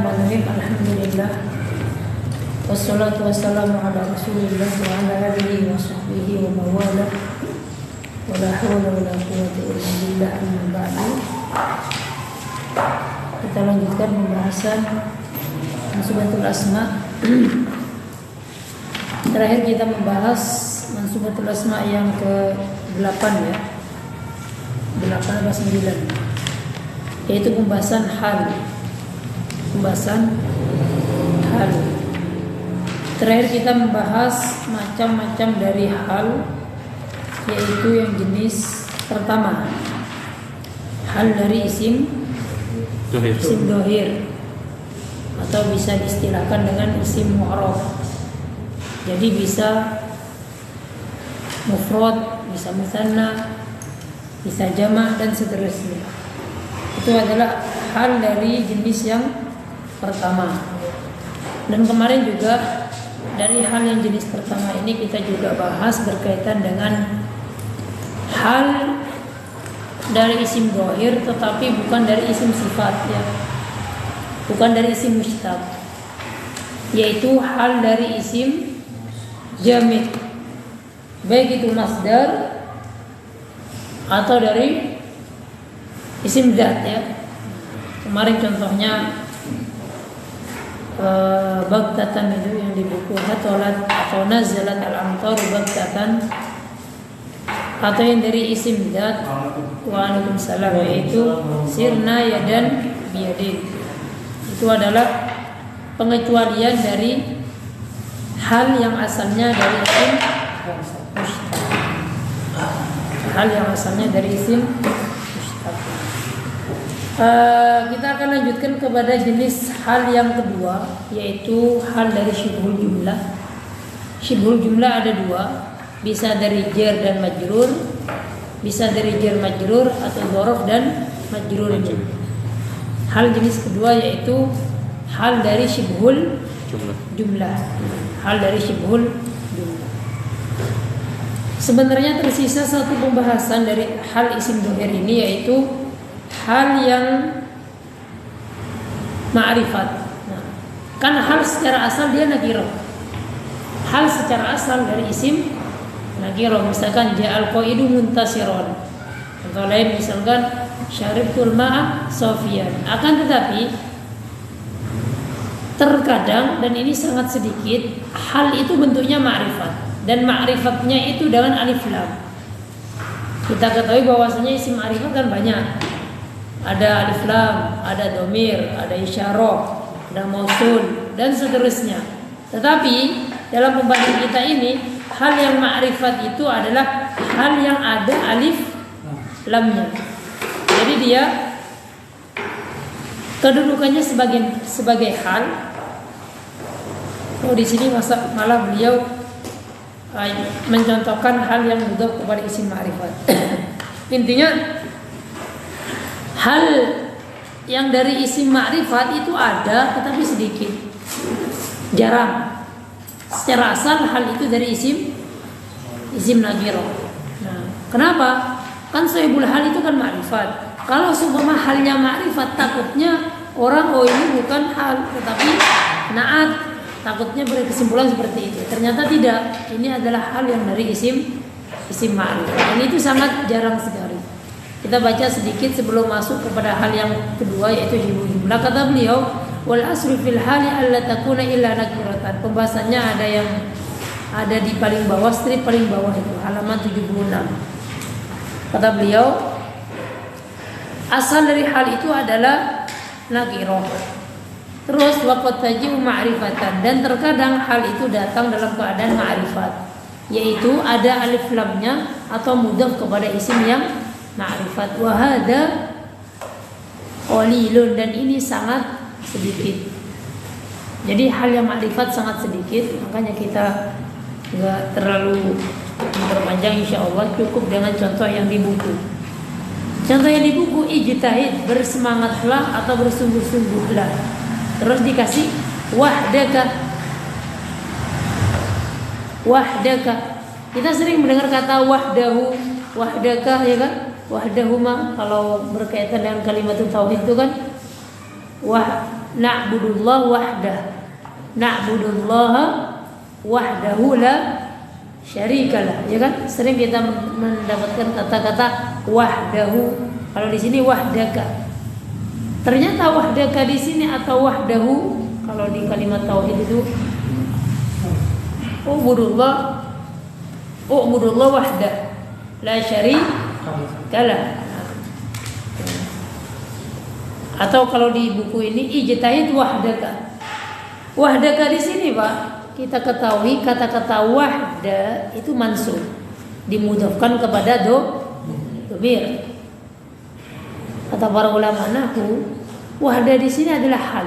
Bismillahirrahmanirrahim. Alhamdulillah. Wassalatu wassalamu ala Rasulillah wa ala alihi wa sahbihi wa mawala. Wa la hawla wa la quwwata illa billah, amma ba'du. Kita lanjutkan pembahasan Mansubatul Asma. Terakhir kita membahas Mansubatul Asma yang ke-8 ya. 8 atau 9. Yaitu pembahasan hal. Terakhir kita membahas macam-macam dari hal, yaitu yang jenis pertama, hal dari isim dohir, atau bisa diistilahkan dengan isim mu'raf. Jadi bisa mufrad, bisa musanna, bisa jamak dan seterusnya. Itu adalah hal dari jenis yang pertama. Dan kemarin juga dari hal yang jenis pertama ini kita juga bahas berkaitan dengan hal dari isim dohir, tetapi bukan dari isim sifat ya, bukan dari isim mushtaq, yaitu hal dari isim jamid, baik itu masdar atau dari isim zat ya. Kemarin contohnya baghtatan itu yang di buku hatolat atau nazalat al-amtar baghtatan, atau yang dari isim zat waalaikumsalam, yaitu sirna yadan biyadin. Itu adalah pengecualian dari hal yang asalnya dari isim mushtaq, hal yang asalnya dari isim mushtaq. Kita akan lanjutkan kepada jenis hal yang kedua, yaitu hal dari syibhul jumlah. Syibhul jumlah ada dua, bisa dari jar dan majrur, bisa dari jar majrur atau dzaraf dan majrurnya. Hal jenis kedua yaitu hal dari syibhul jumlah. Hal dari syibhul jumlah. Sebenarnya tersisa satu pembahasan dari hal isim dohir ini, yaitu hal yang ma'rifat. Nah, kan hal secara asal dia nakirah. Hal secara asal dari isim nakirah. Misalkan ja'al qaidu muntasiron, atau lain misalkan syaribtul ma'a sofian. Akan tetapi terkadang, dan ini sangat sedikit, hal itu bentuknya ma'rifat, dan ma'rifatnya itu dengan alif lam. Kita ketahui bahwasanya isim ma'rifat kan banyak. Ada alif lam, ada domir, ada isyarah, ada mausul, dan seterusnya. Tetapi dalam pembahasan kita ini, hal yang ma'rifat itu adalah hal yang ada alif lamnya. Jadi dia kedudukannya sebagai hal. Oh, di sini malah beliau mencontohkan hal yang mudhaf kepada isim ma'rifat. Intinya hal yang dari isim ma'rifat itu ada, tetapi sedikit, jarang. Secara asal hal itu dari isim nakirah. Nah, kenapa? Kan sahibul hal itu kan ma'rifat. Kalau seumpama halnya ma'rifat, takutnya orang ini bukan hal, tetapi na'at. Takutnya berkesimpulan seperti itu. Ternyata tidak. Ini adalah hal yang dari isim ma'rifat. Dan itu sangat jarang sekali. Kita baca sedikit sebelum masuk kepada hal yang kedua, yaitu syibhul jumlah. Kata beliau, wal asru fil hali alla takuna illa nakiratan. Pembahasannya ada di paling bawah, strip paling bawah itu, halaman 76. Kata beliau, asal dari hal itu adalah nakirah. Terus waqad taji'u ma'rifatan, dan terkadang hal itu datang dalam keadaan ma'rifat, yaitu ada alif lamnya atau mudhaf kepada isim yang ma'rifat. Wa hadza qalilun, dan ini sangat sedikit. Jadi hal yang ma'rifat sangat sedikit, makanya kita enggak terlalu memperpanjang, insyaallah cukup dengan contoh yang di buku. Contoh yang di buku, ijtihad, bersemangatlah atau bersungguh-sungguhlah. Terus dikasih wahdaka. Kita sering mendengar kata wahdahu, wahdaka, ya kan? Wahdahuma kalau berkaitan dengan kalimat tauhid itu kan na'budullah wahdah. Na'budullah wahdahu la syarikalah, ya kan? Sering kita mendapatkan kata-kata wahdahu. Kalau di sini wahdaka. Ternyata wahdaka di sini atau wahdahu kalau di kalimat tauhid itu ubudullah wahdah la syarikalah. Atau kalau di buku ini ijtahid wahdaka. Wahdaka di sini, Pak, kita ketahui kata-kata wahda itu mansub, dimudhafkan kepada dhamir. Kata para ulama nahwu, wahda di sini adalah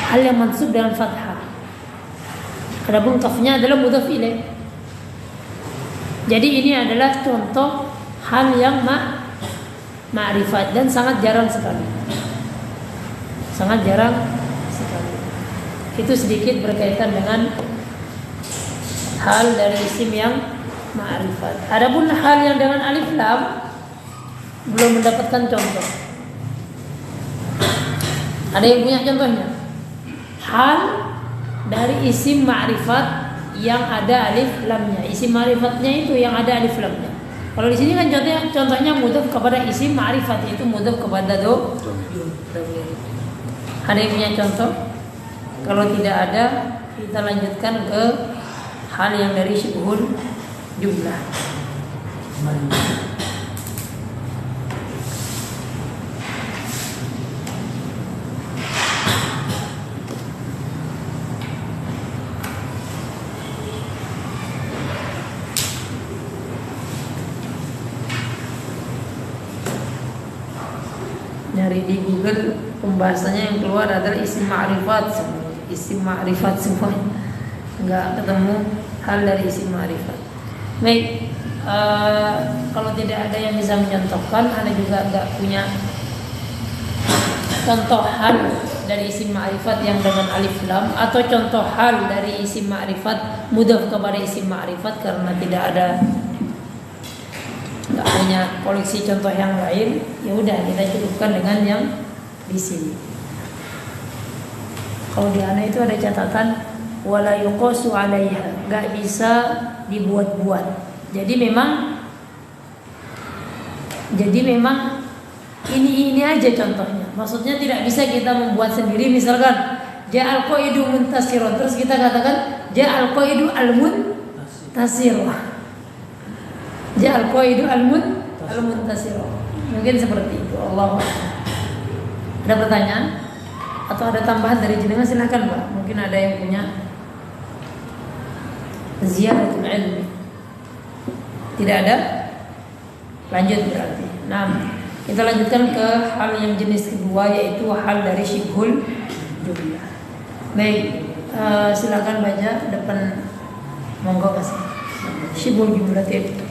hal yang mansub dengan fathah. Adapun kafnya adalah mudhaf ilaih. Jadi ini adalah contoh hal yang ma'rifat dan sangat jarang sekali. Sangat jarang sekali. Itu sedikit berkaitan dengan hal dari isim yang ma'rifat. Adapun hal yang dengan alif lam belum mendapatkan contoh. Ada yang punya contohnya? Hal dari isim ma'rifat yang ada alif lamnya. Isim ma'rifatnya itu yang ada alif lamnya. Kalau di sini kan contohnya mudhaf kepada isim ma'rifat, itu mudhaf kepada dhamir. Ada yang punya contoh? Kalau tidak ada, kita lanjutkan ke hal yang dari syibhul jumlah. Nyari di Google, pembahasannya yang keluar adalah isim ma'rifat semua, nggak ketemu hal dari isim ma'rifat. Baik, kalau tidak ada yang bisa mencontohkan, Anda juga nggak punya contoh hal dari isim ma'rifat yang dengan alif lam, atau contoh hal dari isim ma'rifat mudhaf kepada isim ma'rifat, karena tidak ada, nggak punya koleksi contoh yang lain, ya udah kita cukupkan dengan yang di sini. Kalau di ana itu ada catatan wala yuqasu 'alaiha, nggak bisa dibuat-buat. Jadi memang ini aja contohnya. Maksudnya tidak bisa kita membuat sendiri. Misalkan ja'al qaidu muntasirun, terus kita katakan ja'al qaidu al-muntasir. Ja'al qaidu al-muntasir. Mungkin seperti itu. Allah. Ada pertanyaan atau ada tambahan dari jenengan, silakan Pak. Mungkin ada yang punya ziyadatul ilmi. Tidak ada? Lanjut berarti. Nah, kita lanjutkan ke hal yang jenis kedua, yaitu hal dari syibhul jumlah. Baik, silakan baca depan, monggo kasih. Syibhul jumlatin.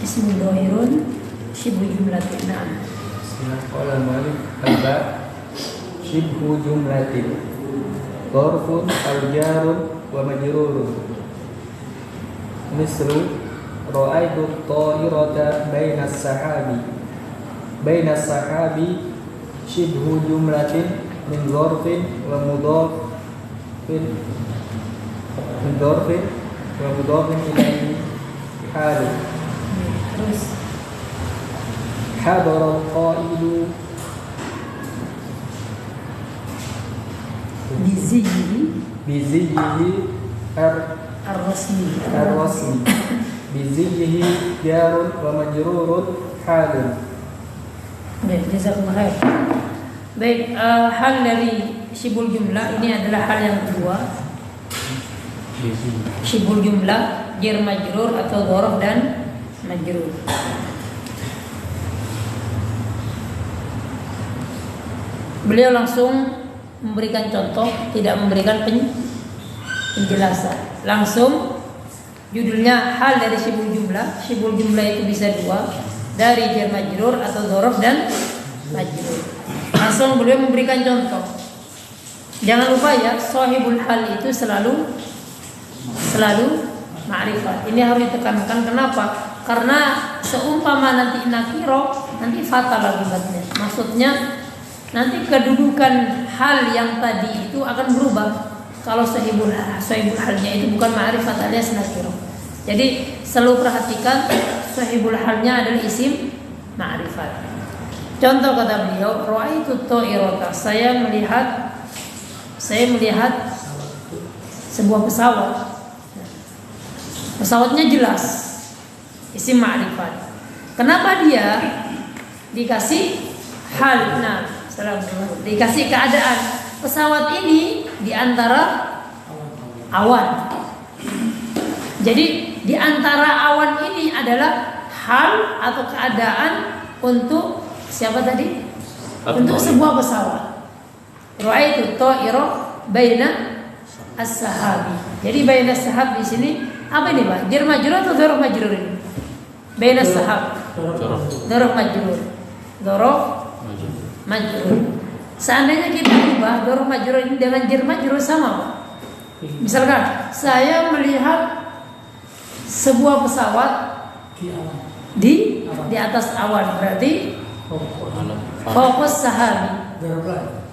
Ismu dhahirun syibhul jumlatin. Nah. Qala Malik al-ba syibhu jumlatin dharfun al-jarun wa majrurun mislu ra'aitu at-ta'irata baina as-sahabi syibhu jumlatin min dharfin wa mudhafin ilaihi halu. Terus hadara al-qaidu biziyhi ar-rasmi biziyhi jarun wa majrurun halun. Baik, jazakumullah khair. Baik, hal dari syibhul jumlah ini adalah hal yang kedua. Syibhul jumlah jar majrur atau dhorof dan majrur. Beliau langsung memberikan contoh, tidak memberikan penjelasan. Langsung judulnya hal dari syibhul jumlah. Syibhul jumlah itu bisa dua, dari jar majrur atau dhorof dan majrur. Langsung beliau memberikan contoh. Jangan lupa ya, sahibul hal itu selalu ma'rifat. Ini harus ditekankan. Kenapa? Karena seumpama nanti nakiro, nanti fatal akibatnya. Maksudnya nanti kedudukan hal yang tadi itu akan berubah. Kalau sahibul halnya itu bukan ma'rifat alias nakirah. Jadi selalu perhatikan sahibul halnya adalah isim ma'rifat. Contoh kata beliau, ra'aitu ta'irata, saya melihat sebuah pesawat. Pesawatnya jelas, isim ma'rifat. Kenapa dia dikasih hal? Nah, dikasih keadaan pesawat ini di antara awan. Jadi di antara awan ini adalah hal atau keadaan untuk siapa tadi? Untuk sebuah pesawat. Ra'aitu ta'ira baina as-sahabi. Jadi baina as-sahab di sini apa ini, Pak? Jar majrur atau dzarf majrur ini? Baina as-sahab. Dzarf majrur. Dzarf majrur. Seandainya kita ubah dzarf majrur ini dengan jar majrur sama, Pak. Misalkan saya melihat sebuah pesawat di atas awan, berarti fokus sahabi.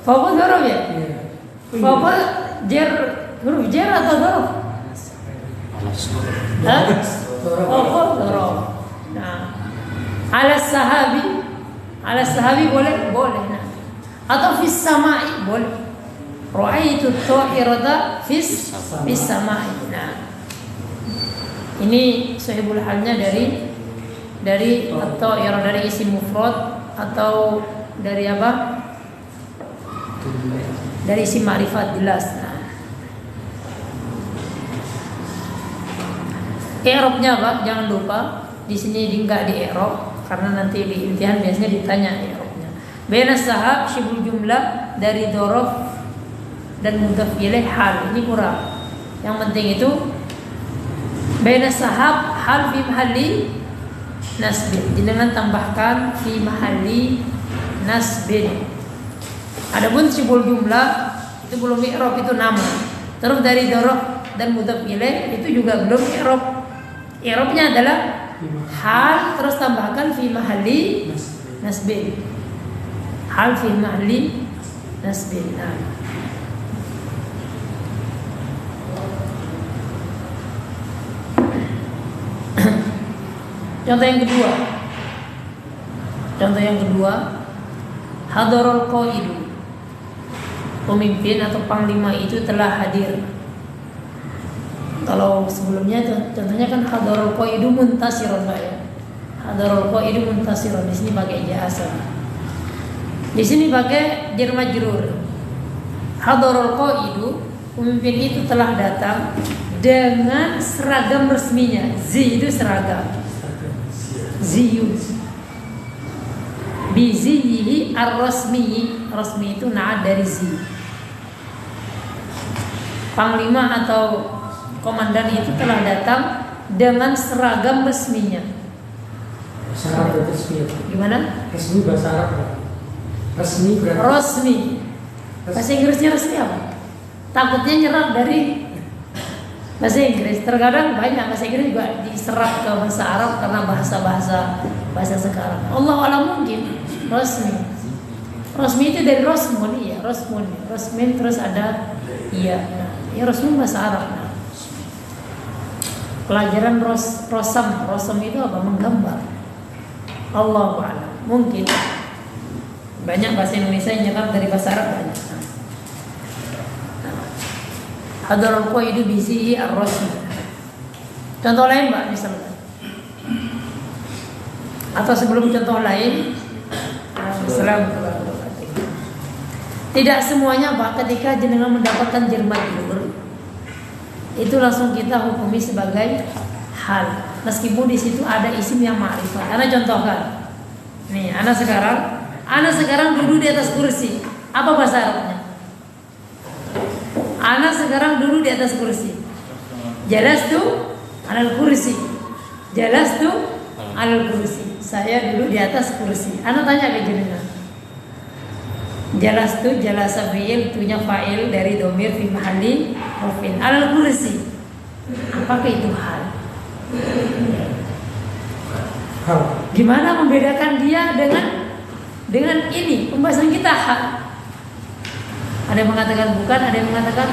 Fokus dzarf ya? Fokus jar, huruf jar atau dzarf? Fokus dzarf. Nah, ala sahabi boleh. Nah, atau fis samai boleh. Ra'aitu ta'irata fis samai. Nah, ini sahibul halnya dari atau ya dari isim mufrad atau dari apa? Dari isim ma'rifat jelas. Nah, i'rabnya Pak, jangan lupa di sini enggak di i'rab karena nanti di imtihan biasanya ditanya i'rabnya. Baina sahab syibul jumlah dari dzaraf dan mudhaf ilaih hal, ini kurang. Yang penting itu baina sahab hal fi mahalli nasbin. Jangan tambahkan fi mahalli nasbin. Adapun syibul jumlah itu belum i'rab, itu nama. Terus dari dzaraf dan mudhaf ilaih itu juga belum i'rab. I'rabnya adalah hal terus tambahkan fi mahalli nasbin. Hal fi mahalli nasbin. Nah, contoh yang kedua, hadarul qaidu, pemimpin atau panglima itu telah hadir. Kalau sebelumnya contohnya kan hadarul qaidu muntasiron, Pak ya. Hadarul qaidu muntasiron, di sini pakai jasa. Di sini pakai jar majrur. Hadarul qaidu, pemimpin itu telah datang dengan seragam resminya. Zi itu seragam. Ziyu bizihi ar-rasmi, rasmi itu na'at dari zi. Panglima atau komandan itu telah datang dengan seragam resminya. Bahasa Arab resmi. Gimana? Resmi bahasa Arab. Resmi berarti. Resmi. Bahasa Inggrisnya resmi apa? Takutnya nyerap dari bahasa Inggris. Terkadang banyak bahasa Inggris juga diserap ke bahasa Arab karena bahasa sekarang. Allah alam mungkin resmi. Resmi itu dari rosmun, ya rosmun. Rosmin terus ada iya. Nah, ya rosmun bahasa Arab. Nah, pelajaran rosam itu apa? Menggambar. Allah alam mungkin banyak bahasa Indonesia yang nyerap dari bahasa Arab banyak. Hadarul qaidu bizihi ar-rasmi. Contoh lain, Pak, misalnya. Atau sebelum contoh lain, tidak semuanya, Pak, ketika jenengan mendapatkan jar majrur itu langsung kita hukumi sebagai hal. Meskipun di situ ada isim yang ma'rifat. Ana contohkan. Nih, ana sekarang duduk di atas kursi. Apa bahasa Arabnya? Ana sekarang duduk di atas kursi. Jalastu alal kursi. Jalastu alal kursi. Saya duduk di atas kursi. Ana tanya ke jenengan. Jalastu jalasa fi'il, tunya fa'il dari domir fi mahalli rafin. Alal kursi. Apakah itu hal? Gimana membedakan dia dengan ini pembahasan kita hal. Ada yang mengatakan bukan, ada yang mengatakan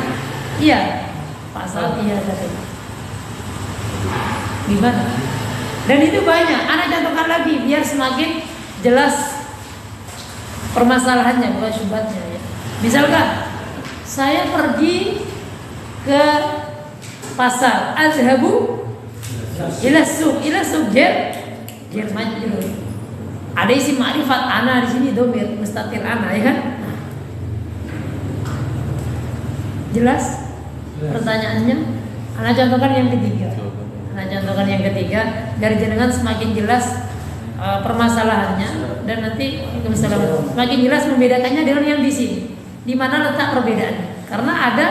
iya. Pasal iya tadi. Gimana? Dan itu banyak. Anak contohkan lagi biar semakin jelas permasalahannya, bukan syubhatnya ya. Misalkan saya pergi ke pasar, azhabu ila suq jer majrur. Ada isim ma'rifat ana di sini domir mustatir ana ya kan? Jelas? Pertanyaannya, anak contohkan yang ketiga. Biar jenengan semakin jelas permasalahannya dan nanti semakin jelas membedakannya dengan yang di sini. Di mana letak perbedaan? Karena ada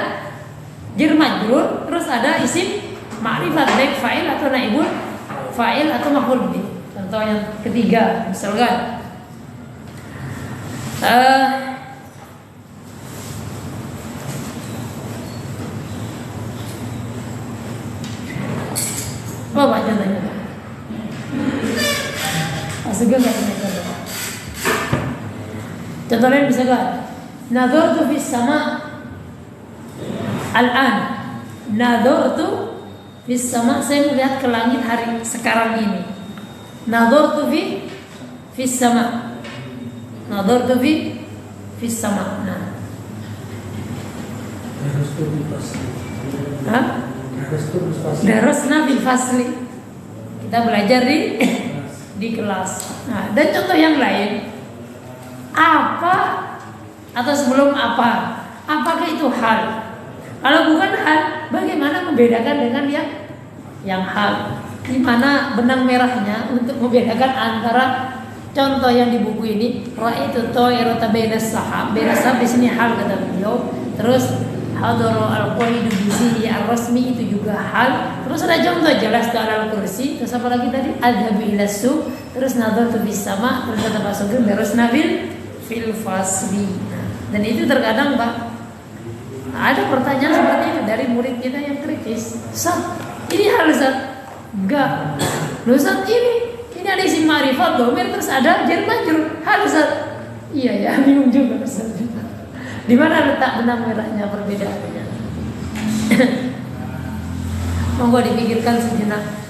jar majrur, terus ada isim ma'rifat baik fa'il atau naibul fa'il atau maf'ul bih. Contoh yang ketiga, misalkan apa contohnya? Masuk enggak contoh? Contoh lain misalkan nadhartu fis sama al-an. Nadhartu fis sama, saya melihat ke langit hari sekarang ini. Nadhartu fis sama. Nadhartu fis sama. Nah. Hah? Darasna bil fasli. Kita belajar di kelas. Nah, dan contoh yang lain, apa atau sebelum apa? Apakah itu hal? Kalau bukan hal, bagaimana membedakan dengan yang hal? Di mana benang merahnya untuk membedakan antara contoh yang di buku ini, ra'aitu ta'irata bainas sahab. Bainas sahab di sini hal kata beliau. Terus hadara al-qaidu bizihi ar-rasmi itu juga hal. Terus ada contoh jelas ke al-kursi. Terus apa lagi tadi? Adhabu ila suq. Terus nadhartu bis sama. Terus kata Pak Sugeng terus nabil fil fasli. Dan itu terkadang Pak ada pertanyaan seperti itu dari murid kita yang kritis. Ustaz, ini hal Ustaz? Enggak. Loh Ustaz, ini ada isim ma'rifat dhamir terus ada jar majrur. Hal Ustaz? Iya ya, bingung juga Ustaz. Di mana letak benang merahnya perbedaannya? Monggo dipikirkan sejenak.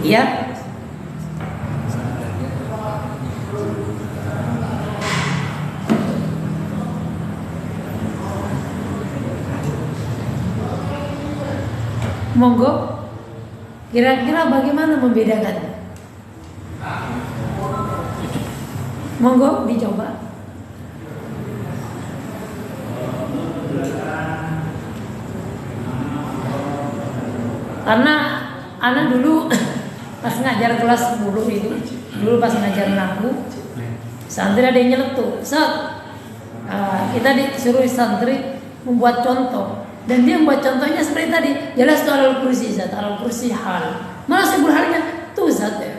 Ya. Monggo. Kira-kira bagaimana membedakannya? Monggo dicoba. Karena anak dulu pas ngajar kelas 10 itu, dulu pas ngajar nahwu, santri ada yang nyeletuk, kita disuruh santri membuat contoh, dan dia membuat contohnya seperti tadi, jelas tuh alal kursi zat, alal kursi hal, malah sebut halnya tuh zat ya.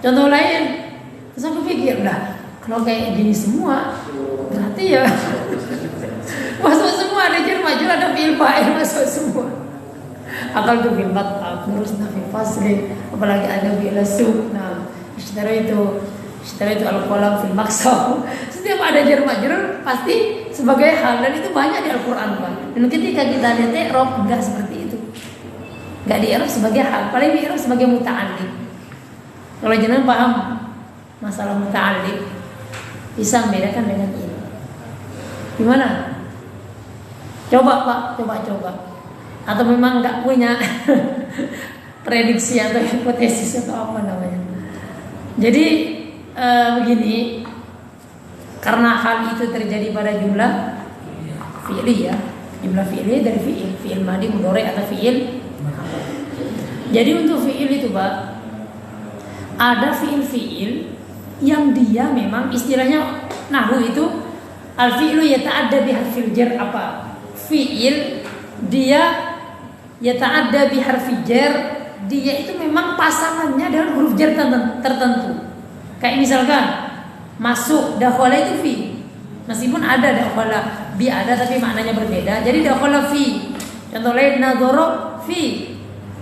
Contoh lain, terus aku pikir, lah kalau kayak gini semua, berarti ya masuk semua, ada jar majrur, ada fi'il fa'il, masuk semua. Akal tuh bil maqam, terus nafi fasli, apalagi ada bil suq. Nah, istilah itu al-qalam fil maqsam. Setiap ada jar majrur pasti sebagai hal, dan itu banyak di Al-Qur'an, Pak. Dan ketika kita lihat i'rab enggak seperti itu. Enggak di i'rab sebagai hal, paling di i'rab sebagai muta'alliq. Kalau jenengan paham masalah muta'alliq, bisa membedakan dengan ini. Gimana? Coba, Pak, coba. Atau memang nggak punya prediksi atau hipotesis atau apa namanya. Jadi begini, karena hal itu terjadi pada jumlah fi'li ya, jumlah fi'li dari fi'il madi, mudhari atau fi'il. Jadi untuk fi'il itu Pak, ada fi'il yang dia memang istilahnya nahwu itu al-fi'lu yata'adda bi harfil jar apa? fiil dia yata'adda bi harfi jar, dia itu memang pasangannya dengan huruf jar tertentu. Kayak misalkan masuk, dakhala itu fi. Meskipun ada dakhala bi ada tapi maknanya berbeda. Jadi dakhala fi. Contoh lain nadhara fi.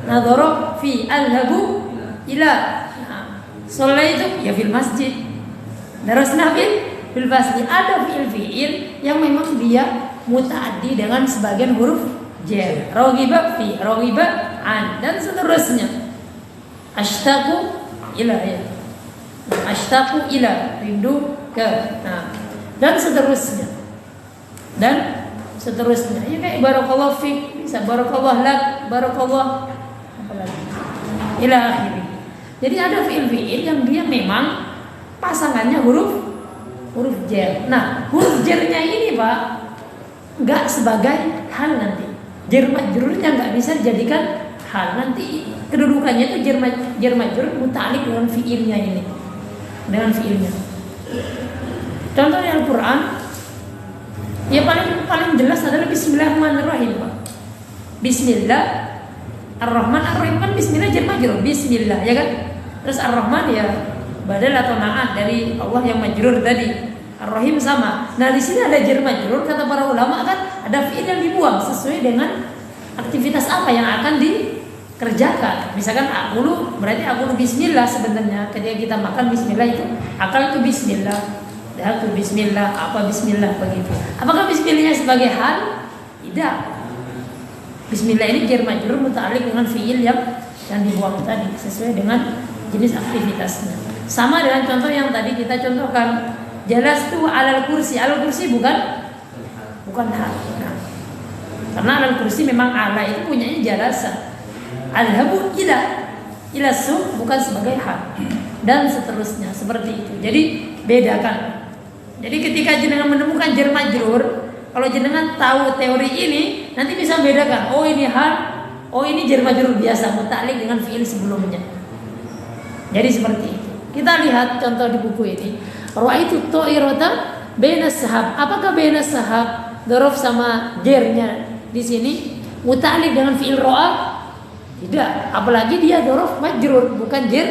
Nadhara fi alhabu ila. Sholat itu ya fil masjid. Darasna fil fasli. Ada fiil yang memang dia mutaaddi dengan sebagian huruf jar. Raghiba fi, raghiba an, dan seterusnya. Ashtaqu ila ya. Ashtaqu ila, rindu ke. Nah, dan seterusnya. Dan seterusnya. Ya kayak barakallahu fik, bisa barakallahu lak, barakallahu apa lagi? Ila akhiri. Jadi ada fiil-fiil yang dia memang pasangannya huruf jar. Nah, huruf jarnya ini Pak nggak sebagai hal nanti. Jar majrurnya nggak bisa dijadikan hal nanti. Kedudukannya itu jar majrur muta'alliq dengan fiilnya ini. Dengan fiilnya. Contohnya Al-Quran, ya paling jelas adalah Bismillahirrahmanirrahim Pak. Bismillah Ar-Rahman Ar-Rahim kan Bismillah jar majrur, Bismillah ya kan. Terus Ar-Rahman ya badal atau na'at dari Allah yang majrur tadi. Ar-Rahim sama. Nah di sini ada jar majrur, kata para ulama kan ada fiil yang dibuang sesuai dengan aktivitas apa yang akan dikerjakan. Misalkan akulu berarti akulu Bismillah sebenarnya. Ketika kita makan Bismillah itu akal itu Bismillah, dahak itu Bismillah, apa Bismillah begitu. Apakah Bismillahnya sebagai hal? Tidak. Bismillah ini jar majrur muta'alliq dengan fiil yang dibuang tadi sesuai dengan jenis aktivitasnya. Sama dengan contoh yang tadi kita contohkan, jalastu alal kursi. Alal kursi bukan hal. Nah, karena alal kursi memang ala itu punyanya jalasa. Alhabu ila su bukan sebagai hal, dan seterusnya seperti itu. Jadi bedakan. Jadi ketika jenengan menemukan jar majrur, kalau jenengan tahu teori ini, nanti bisa bedakan. Oh ini hal, oh ini jar majrur biasa muta'alliq dengan fiil sebelumnya. Jadi seperti itu. Kita lihat contoh di buku ini. Ra'aitu ta'irata baina sahab. Apakah baina sahab dzaraf sama jarnya di sini muta'alliq dengan fiil ra'a? Tidak. Apalagi dia dzaraf majrur bukan jar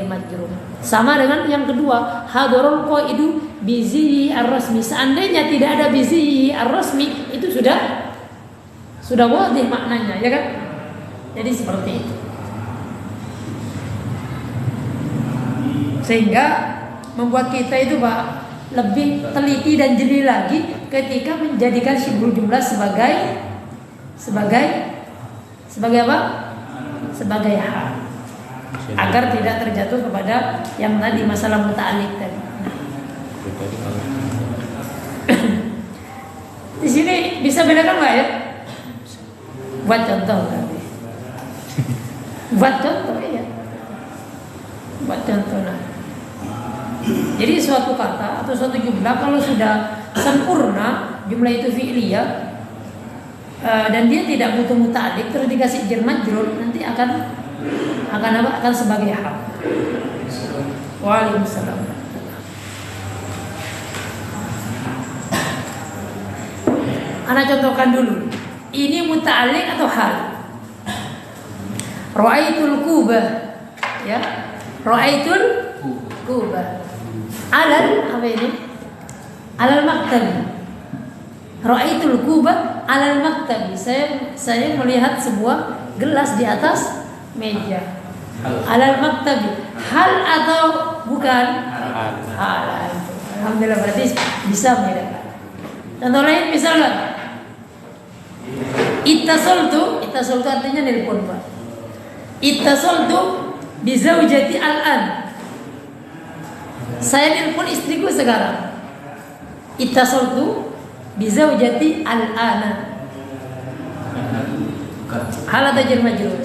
majrur. Sama dengan yang kedua, hadarul qaidu bizi ar-rasmi. Seandainya tidak ada bizi ar-rasmi, itu sudah wadih maknanya, ya kan? Jadi seperti itu. Sehingga membuat kita itu Pak lebih teliti dan jeli lagi ketika menjadikan syibhul jumlah sebagai apa? Sebagai hal, agar tidak terjatuh kepada yang tadi masalah muta'alliq tadi. Di sini bisa bedakan nggak ya? Buat contoh tadi. Buat contoh ya. Buat contoh nah. Jadi suatu kata atau suatu jumlah kalau sudah sempurna jumlah itu fi'liyah dan dia tidak butuh muta'alliq terus dikasih jar majrur, nanti akan apa? Akan sebagai hal. Waalaikumsalam. Ana contohkan dulu. Ini muta'alliq atau hal? Ra'aitul kubah. Ya. Ra'aitul kubah. Alal apa ini? Alal maktab. Ra'aitul kubah alal maktab. Saya melihat sebuah gelas di atas meja. Alal maktab. Hal atau bukan? Hal. Alhamdulillah berarti bisa membedakan. Contoh lain misalnya Ittasaltu artinya nelpon Pak. Ittasaltu bi zaujati al-an. Saya nelpon istriku sekarang. Ittasaltu bi zaujati al-ana. Hal atau jar majrur?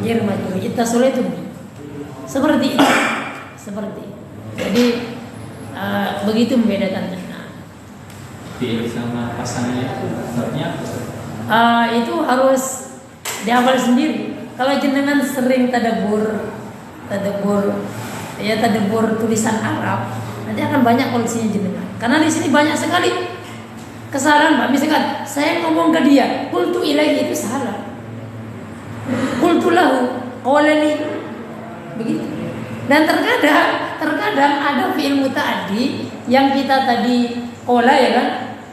Jar majrur. Ittasaltu. Seperti itu. Seperti itu. Jadi begitu membedakannya. Fiil sama pasangannya itu harus dihafal sendiri. Kalau jenengan sering tadabbur tulisan Arab, nanti akan banyak koleksinya jenengan. Karena di sini banyak sekali kesalahan Mbak. Misalkan saya ngomong ke dia, qultu ilaihi, itu salah. Qultu lahu, qala li. Begitu. Dan terkadang ada fi'il muta'addi yang kita tadi qala ya kan?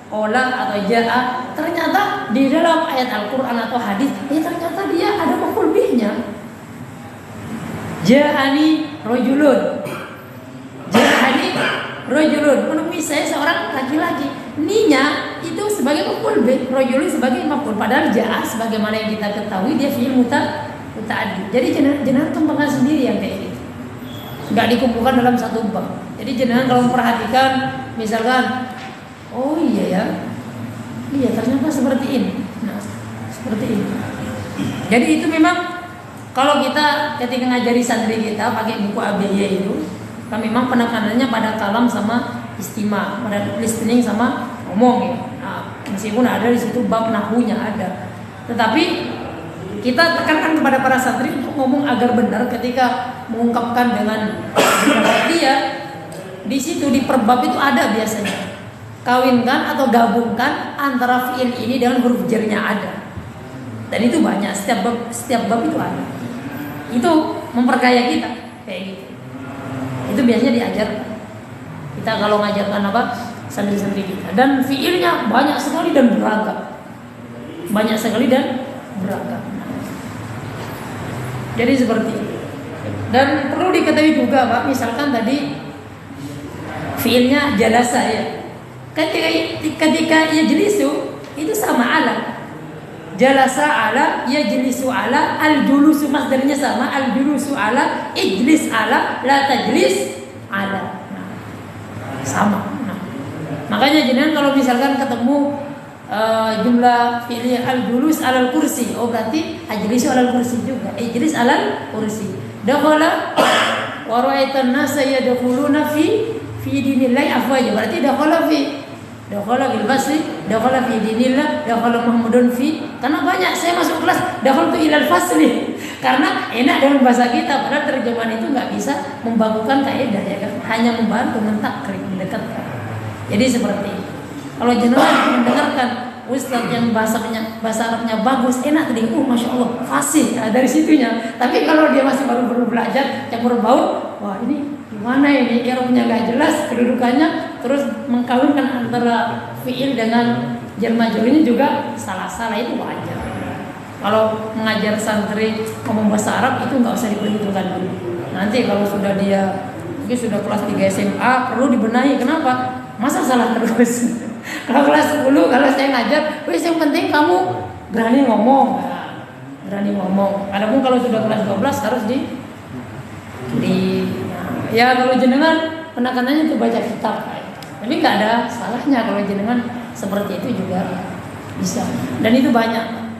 Qala atau ja'a, ternyata di dalam ayat Al-Qur'an atau hadis, ya ternyata dia ada maf'ul bihnya. Ja'ani rajulun. Ja'ani rajulun, menemui saya seorang laki-laki. Ninya itu sebagai maf'ul bih, rajulun sebagai maf'ul, padahal ja'a sebagaimana yang kita ketahui dia fi'il muta'addi. Jadi jenengan kembangkan sendiri yang kayak gitu. Enggak dikumpulkan dalam satu bab. Jadi jenengan kalau memperhatikan misalkan, oh iya ya, iya ternyata seperti ini. Nah, seperti ini. Jadi itu memang kalau kita ketika ngajari santri kita pakai buku ABY itu, kan memang penekanannya pada kalam sama istima, pada listening sama ngomong ya. Nah, meskipun ada di situ bab nahwunya ada, tetapi kita tekankan kepada para santri untuk ngomong agar benar ketika mengungkapkan dengan dia. Di situ di perbab itu ada biasanya kawinkan atau gabungkan antara fiil ini dengan huruf jarnya ada, dan itu banyak, setiap bab itu ada. Itu memperkaya kita kayak gitu. Itu biasanya diajarkan kita kalau ngajarkan apa santri-santri kita, dan fiilnya banyak sekali dan beragam, jadi seperti itu. Dan perlu diketahui juga Pak, misalkan tadi fiilnya jalasa ya, ketika yajlisu itu sama ala. Jalasa ala, yajlisu ala, al-julusu masdarnya sama, al-julusu ala, ijlis ala, la tajlis ala. Nah, sama. Nah, makanya jenengan kalau misalkan ketemu jumlah fi'il al-julus alal kursi, oh berarti ajlisu alal kursi juga, ijlis alal kursi. Dakhala wa ra'aitan nasa yadkhuluna fi dinillahi afwaja, berarti dakhala bil basri, dakhala fi dinillah, dakhala Muhammadun fi. Karena banyak saya masuk kelas dakhaltu ilal fasli, karena enak dengan bahasa kita, padahal terjemahan itu nggak bisa membakukan kaidah ya kan, hanya membantu mentakrib, mendekatkan. Jadi seperti itu. Kalau jenengan mendengarkan ustaz yang bahasa Arabnya bagus, enak tadi, masya Allah, fasih, nah, dari situnya. Tapi kalau dia masih baru belajar, campur baur, wah ini gimana ini, i'rabnya nggak jelas, kedudukannya, terus mengkawinkan antara fiil dengan jar majrurnya juga salah-salah, itu wajar. Kalau mengajar santri ngomong bahasa Arab itu nggak usah diperhitungkan dulu. Nanti kalau sudah dia mungkin sudah kelas 3 SMA perlu dibenahi. Kenapa? Masa salah terus? Kalau kelas 10, kalau saya ngajar, wis yang penting kamu berani ngomong. Adapun kalau sudah kelas 12 harus ya kalau jenengan penekanannya itu baca kitab. Tapi nggak ada salahnya kalau jenengan seperti itu juga bisa. Dan itu banyak.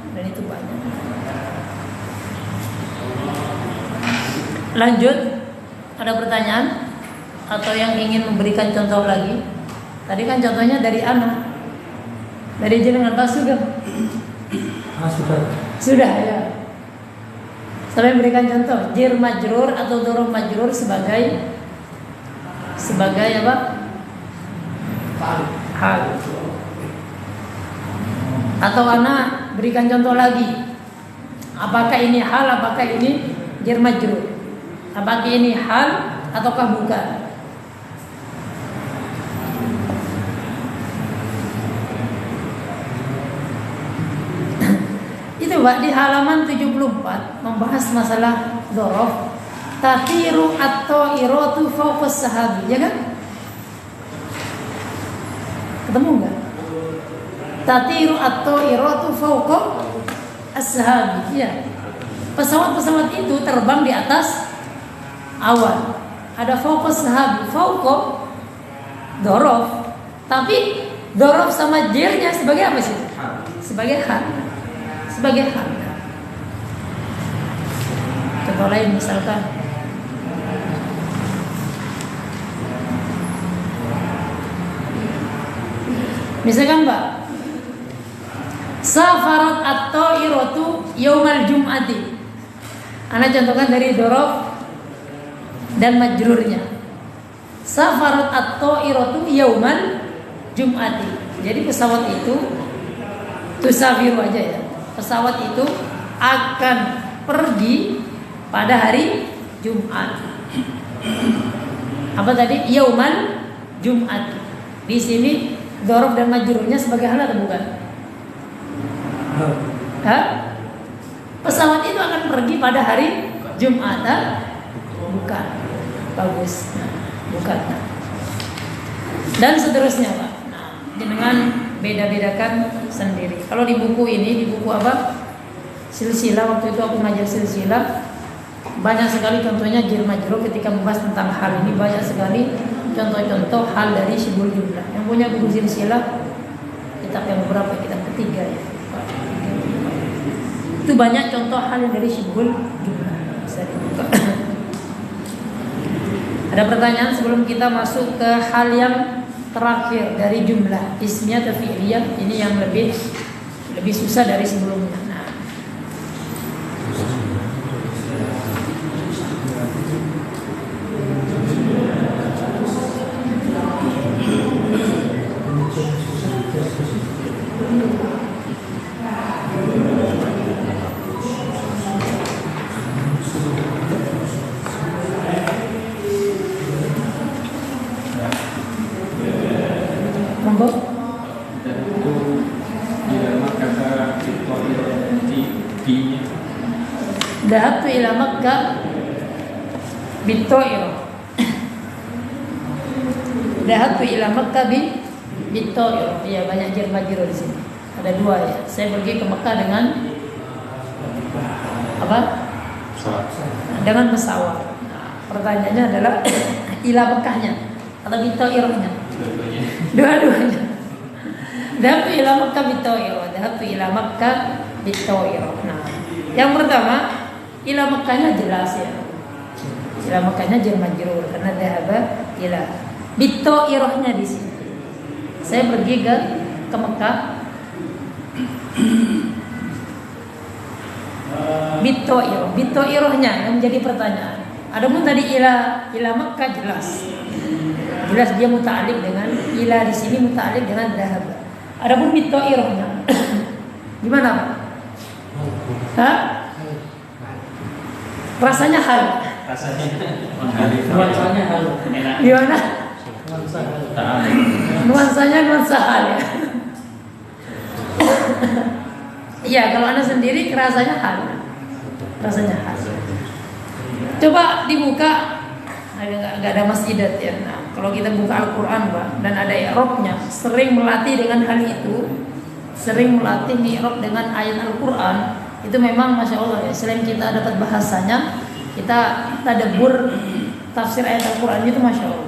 Lanjut, ada pertanyaan atau yang ingin memberikan contoh lagi? Tadi kan contohnya dari anak, dari jenengan Pak Sugeng. Sudah ya. Saya berikan contoh jar majrur atau dzaraf majrur sebagai apa? Hal. Atau anak berikan contoh lagi. Apakah ini hal? Apakah ini jar majrur? Apakah ini hal ataukah bukan? Itu Pak di halaman 74 membahas masalah dzaraf, tatiru at-ta'iratu fawqa sahabi, ya kan? Ketemu enggak? Tatiru at-ta'iratu fawqa as-sahabi, ya. Pesawat-pesawat itu terbang di atas awan. Ada fawqa sahabi, fawqa dzaraf. Tapi dzaraf sama jarnya sebagai apa sih? Sebagai hal. Contoh lain misalkan Mbak, safarat at-ta'iratu yaumal jum'ati. Ana contohkan dari dzaraf dan majrurnya. Safarat at-ta'iratu yaumal jum'ati. Jadi pesawat itu tusafiru aja ya. Pesawat itu akan pergi pada hari Jumat. Apa tadi? Yauman Jumat. Di sini dzaraf dan majrurnya sebagai hal atau bukan? Hah? Pesawat itu akan pergi pada hari Jumat. Bukan. Bagus. Nah, bukan. Dan seterusnya, Pak. Nah, dengan beda-bedakan sendiri. Kalau di buku ini, di buku apa? Silsilah, waktu itu aku ngajar silsilah, banyak sekali contohnya jar majrur ketika membahas tentang hal ini, banyak sekali contoh-contoh hal dari syibhul jumlah. Yang punya buku silsilah, kitab yang berapa? Kitab ketiga ya. Itu banyak contoh hal yang dari syibhul jumlah. Bisa dibuka. Ada pertanyaan sebelum kita masuk ke hal yang terakhir dari jumlah ismiyah atau fi'liyah, ini yang lebih susah dari sebelumnya. Nah, monggo. Dan itu dilema kata di-nya. Dhahabtu ila Makkah bit-ta'ir. Dhahabtu ila Makkah bit-ta'ir. Iya, banyak jar majrur di sini. Ada dua ya. Saya pergi ke Mekah dengan apa? Dengan pesawat. Nah, pertanyaannya adalah ila Mekahnya atau bit-ta'irnya? Dua-duanya. Dhahabtu ila Makkah bit-ta'ir. Dhahabtu ila Makkah bit-ta'ir. Nah, yang pertama, ila Makkahnya jelas ya. Ila Makkahnya jar majrur karena dhahaba ila. Bit-ta'irnya di sini. Saya pergi ke Mekah. Bit-ta'irnya yang menjadi pertanyaan. Adapun tadi ila Makkah jelas dia muta'alliq dengan ila, di sini muta'alliq dengan dhahaba. Adapun bit-ta'irnya gimana, Pak? Hah? Rasanya hal. Nuansanya hal. Gimana? Nuansa hal. Nuansanya nuansa hal ya. Iya, kalau Anda sendiri rasanya hal. Rasanya hal. Coba dibuka, nggak ada masjidat ya. Nah, kalau kita buka Al-Quran, Pak, dan ada i'rabnya, sering melatih dengan hal itu, sering melatih i'rab dengan ayat Al-Quran, itu memang masya Allah ya. Selain kita dapat bahasanya, kita tadabbur tafsir ayat Al-Quran itu masya Allah.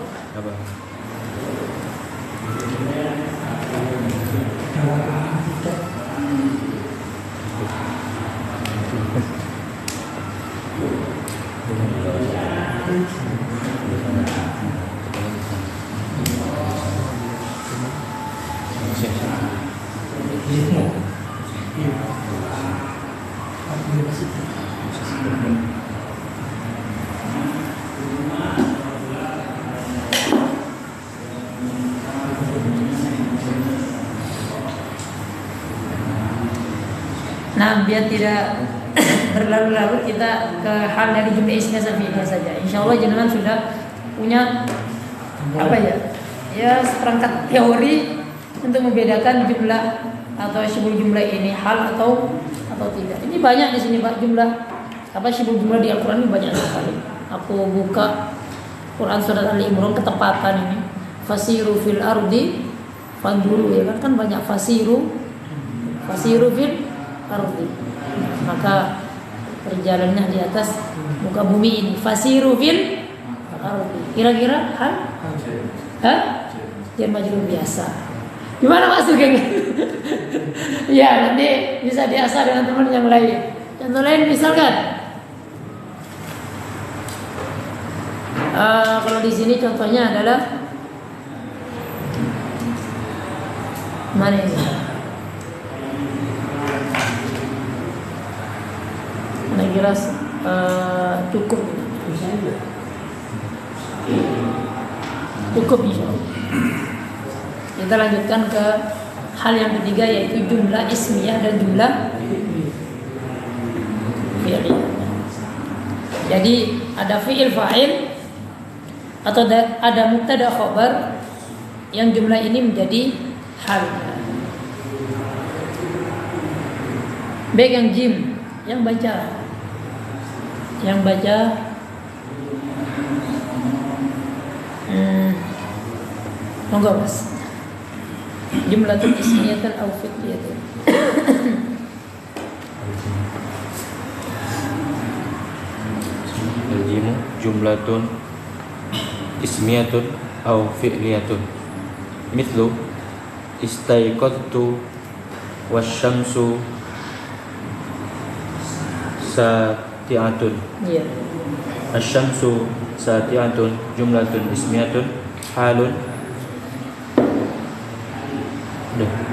Nah, biar tidak berlalu-lalu, kita ke hal dari jumlah ismiyah safi'iyah saja. Insya Allah jenengan sudah punya apa ya? Ya, seperangkat teori untuk membedakan jumlah atau syibhul jumlah ini hal atau tidak. Ini banyak di sini, Pak, jumlah apa syibhul jumlah di Al-Qur'an ini banyak sekali. Aku buka Quran surat Ali Imran ketepatan ini. Fasiru fil ardi fanduru, ya kan banyak fasiru fil ardi. Maka perjalanannya di atas muka bumi ini. Fasiru fil ardi. Kira-kira hal? Hah? Jar majrur biasa. Gimana masuknya? Ya, nanti bisa diasah dengan teman yang lain. Contoh lain misalkan, kalau di sini contohnya adalah mana ini? Saya kira cukup. Cukup insya Allah. Kita lanjutkan ke hal yang ketiga yaitu jumlah ismiyah dan jumlah fi'liyah. Jadi ada fi'il fa'il atau ada mubtada khabar yang jumlah ini menjadi hal. Baik yang jim, yang baca. Monggo Mas. Jumlatul ismiyatul aw fi'liyatul. Al-jimu jumlatun ismiyatun aw fi'liyatun. Mithlu istaiqadtu wasyamsu sati'atun. Iya. Asyamsu sati'atun jumlatun ismiyatun halun.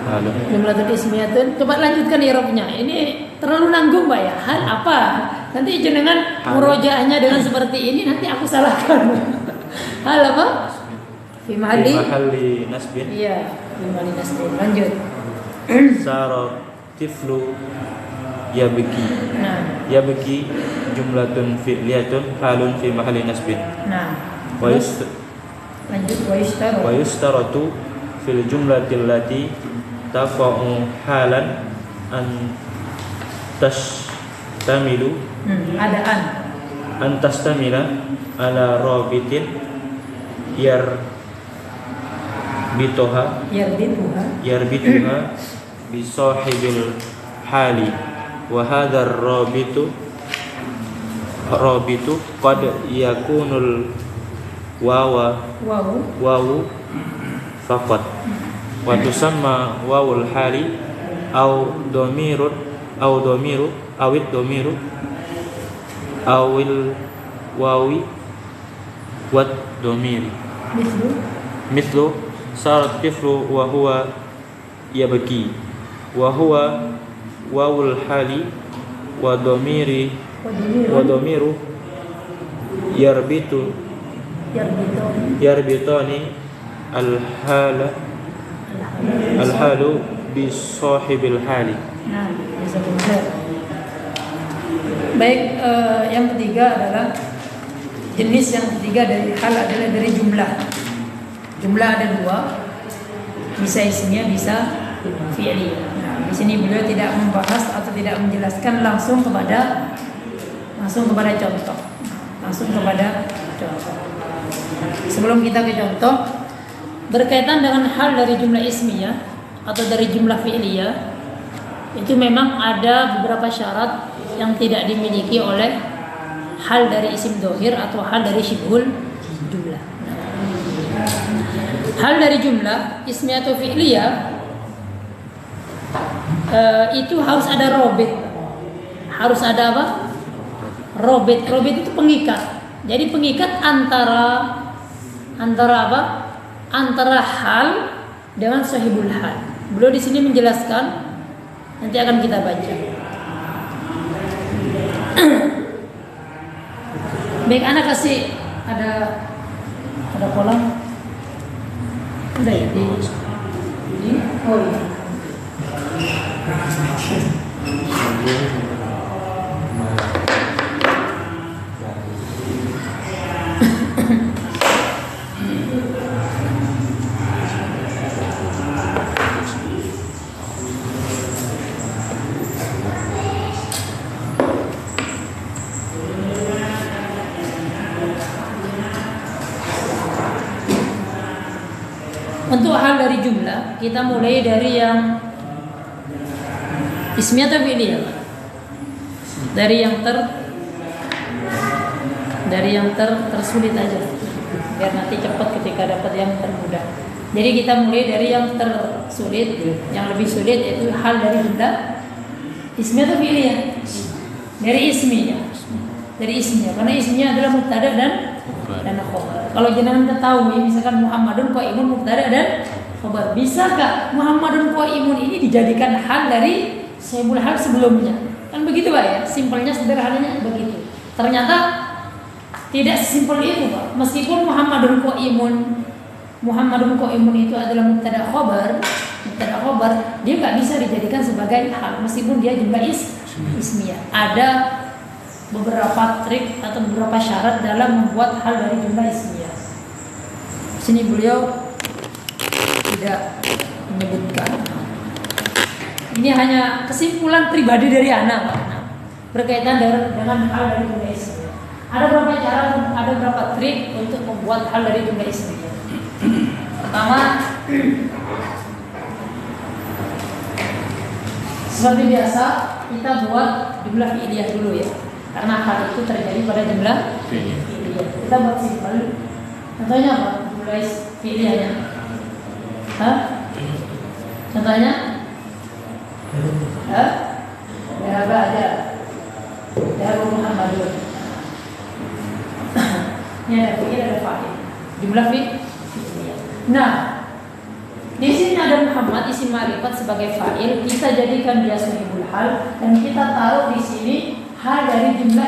Halun. Jumlatul ismiyatun. Coba lanjutkan i'rabnya. Ini terlalu nanggung Pak ya. Hal apa? Nanti jenengan murojaahnya dengan seperti ini nanti aku salahkan. Hal apa? Fi mahalli nasbin. Iya, fi mahalli nasbin. Lanjut. Sara tiflu yabki. Nah, Yabki jumlatun fi'liyatun halun fi mahalli nasbin. nah. Wa Lanjut wa yustaratu fil jumlatil lati taqa'u halan an tastamilu an tastamila ala rabitin yarbituha bi sahibil hali wa hadha ar-rabitu qad yakunul wawu faqat wa tusamma wawul hali au domiru awid domiru awil wawi wat domiri mithlu sarat tiflu wa huwa yabki wa huwa wawul hali wa domiru yarbitani al-halu bi sahibil hali. Nah, baik, yang ketiga adalah jenis yang ketiga dari hal adalah dari jumlah. Jumlah ada dua, bisa ismiyah, bisa fi'liyah. Nah, di sini beliau tidak membahas atau tidak menjelaskan langsung kepada contoh. Sebelum kita ke contoh, berkaitan dengan hal dari jumlah ismiyah atau dari jumlah fi'liyah, itu memang ada beberapa syarat yang tidak dimiliki oleh hal dari isim dhohir atau hal dari syibhul jumlah. Hal dari jumlah ismiyah atau fi'liyah itu harus ada robit. Harus ada apa? Robit. Robit itu pengikat. Jadi pengikat antara apa? Antara hal dengan sahibul hal. Beliau di sini menjelaskan, nanti akan kita baca. Baik, anak kasih ada kolam. Udah ya di oh iya. Untuk hal dari jumlah, kita mulai dari yang ismiyah atau fi'liyah? Dari yang tersulit aja, biar nanti cepat ketika dapat yang termudah. Jadi kita mulai dari yang tersulit, yang lebih sulit yaitu hal dari jumlah ismiyah atau fi'liyah? Dari ismiyah, karena ismiyah adalah mubtada dan khabar. Kalau jenengan ketahui misalkan Muhammadun qaimun mubtada dan khabar, bisakah Muhammadun qaimun ini dijadikan hal dari sahibul hal sebelumnya? Kan begitu Pak ya, simpelnya sederhananya begitu. Ternyata tidak sesimpel itu Pak. Meskipun Muhammadun qaimun itu adalah mubtada khabar, mubtada khobar, dia nggak bisa dijadikan sebagai hal meskipun dia jumlah ismiyah. Ada beberapa trik atau beberapa syarat dalam membuat hal dari jumlah ismiyah. Sini beliau tidak menyebutkan. Ini hanya kesimpulan pribadi dari anak, Pak. Berkaitan dengan hal dari jumlah ismiyah. Ada beberapa cara, ada beberapa trik untuk membuat hal dari jumlah ismiyah. Pertama, seperti biasa kita buat jumlah fi'liyah dulu ya, karena hal itu terjadi pada jumlah fi'liyah. Kita buat simpel. Contohnya apa? Jumlah fi'liyahnya. Contohnya? Berapa aja? Dari Muhammadun. Ini ada fi'il, ada fa'il. Jumlah fi'liyah. Nah, di sini ada Muhammad isim ma'rifat sebagai fa'il, kita jadikan dia sahibul hal dan kita taruh di sini hal dari jumlah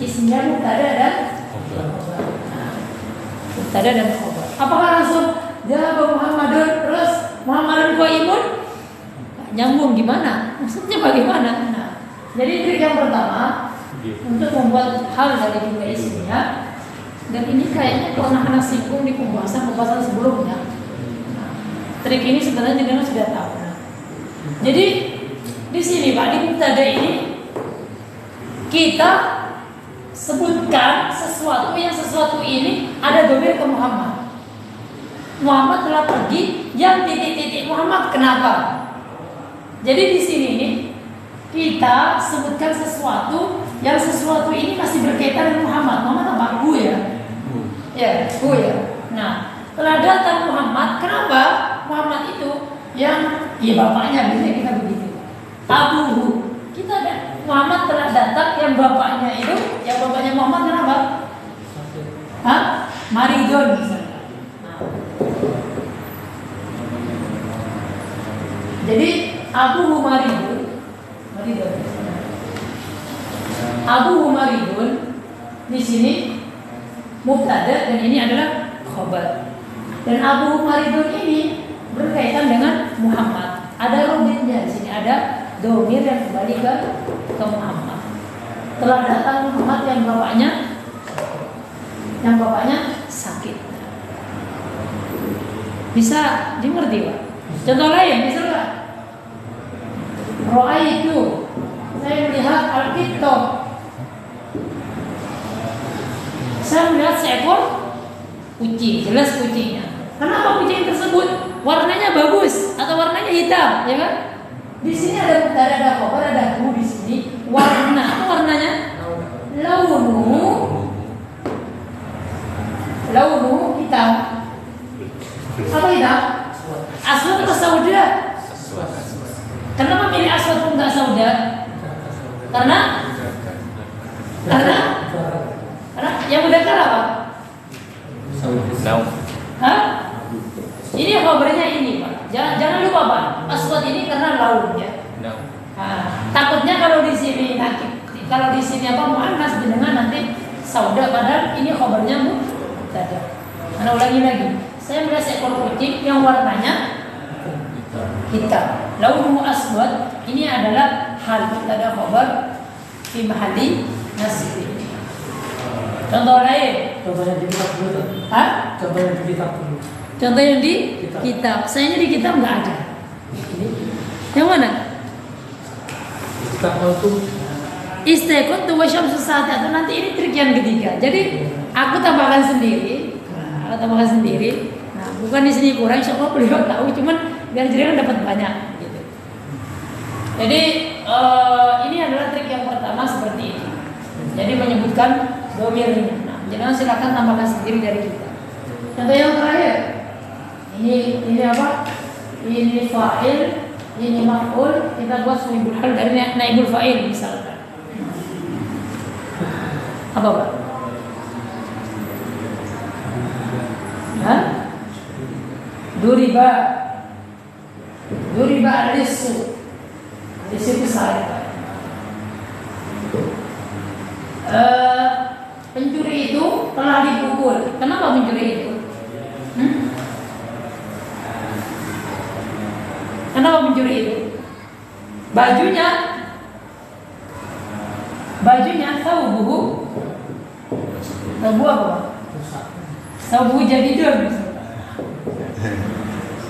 ismiyah mubtada dan mubtada dan khobar. Apakah langsung jawab Muhammadun terus Muhammadun qaimun? Nyambung gimana? Maksudnya bagaimana? Nah, jadi trik yang pertama untuk membuat hal dari jumlah ismiyah, dan ini kayaknya pernah anak singgung di pembahasan sebelumnya. Trik ini sebenarnya jenengan sudah tahu. Jadi di sini Pak, di mubtada ini kita sebutkan sesuatu ini ada dhamir ke Muhammad. Muhammad telah pergi, yang titik-titik Muhammad kenapa? Jadi di sini nih kita sebutkan sesuatu ini masih berkaitan dengan Muhammad. Muhammad apa? Hu ya. Ya, Hu ya. Nah, telah datang Muhammad, kenapa? Muhammad itu yang bapaknya, biasanya kita begitu. Abuhu. Kita ada Muhammad telah datang, yang bapaknya itu, yang bapaknya Muhammad kenapa? Maridun misalnya. Nah. Jadi Abuhu Maridun. Abuhu Maridun di sini mubtada dan ini adalah khobar. Dan Abuhu Maridun ini berkaitan dengan Muhammad. Ada robitnya di sini, ada domir yang kembali ke Muhammad. Telah datang Muhammad yang bapaknya sakit. Bisa dimengerti Pak? Contoh lain misalnya, Ra'aitu, saya melihat Alkitab. Saya melihat seekor kucing, jelas kucingnya. Kenapa kucing tersebut warnanya bagus atau warnanya hitam, ya kan? Di sini ada mubtada, ada khabar, ada hu di sini. Warna, apa warnanya? Launu hitam. Apa hitam? Aswad atau sauda? Kenapa milih aswad pun nggak sauda? Karena yang mudakar apa? Ini khabarnya ini Pak. Jangan lupa Pak. Aswad ini karena laun ya. Takutnya kalau di sini muannas dengan nanti sauda, padahal ini khabarnya mubtada. Karena ulangi lagi. Saya melihat seekor kucing yang warnanya hitam. Launuhu aswad, ini adalah hal mubtada khabar fi mahalli nasb. Contoh lain. Contohnya di kitab dulu. Contohnya di kitab dulu. Contoh yang di kitab. Sayangnya di kitab nggak ada. Yang mana? Istiqon tu wasyamsu saat, atau nanti ini trik yang ketiga. Jadi aku tambahkan sendiri. Nah, bukan di sini kurang, insyaallah beliau tahu, cuman biar jenengan dapat banyak. Gitu. Jadi ini adalah trik yang pertama seperti ini. Jadi menyebutkan domirnya. Nah, jenengan silakan tambahkan sendiri dari kita. Contoh yang terakhir. Ini apa? Ini fa'il, ini maf'ul, kita buat sahibul hal dari naibul fa'il misalkan. Apa Pak? Duriba al-lisu. Lisu itu salah. Pencuri itu telah dipukul. Kenapa pencuri itu? pencuri itu bajunya saubuhu apa? Saubuhu jadidun.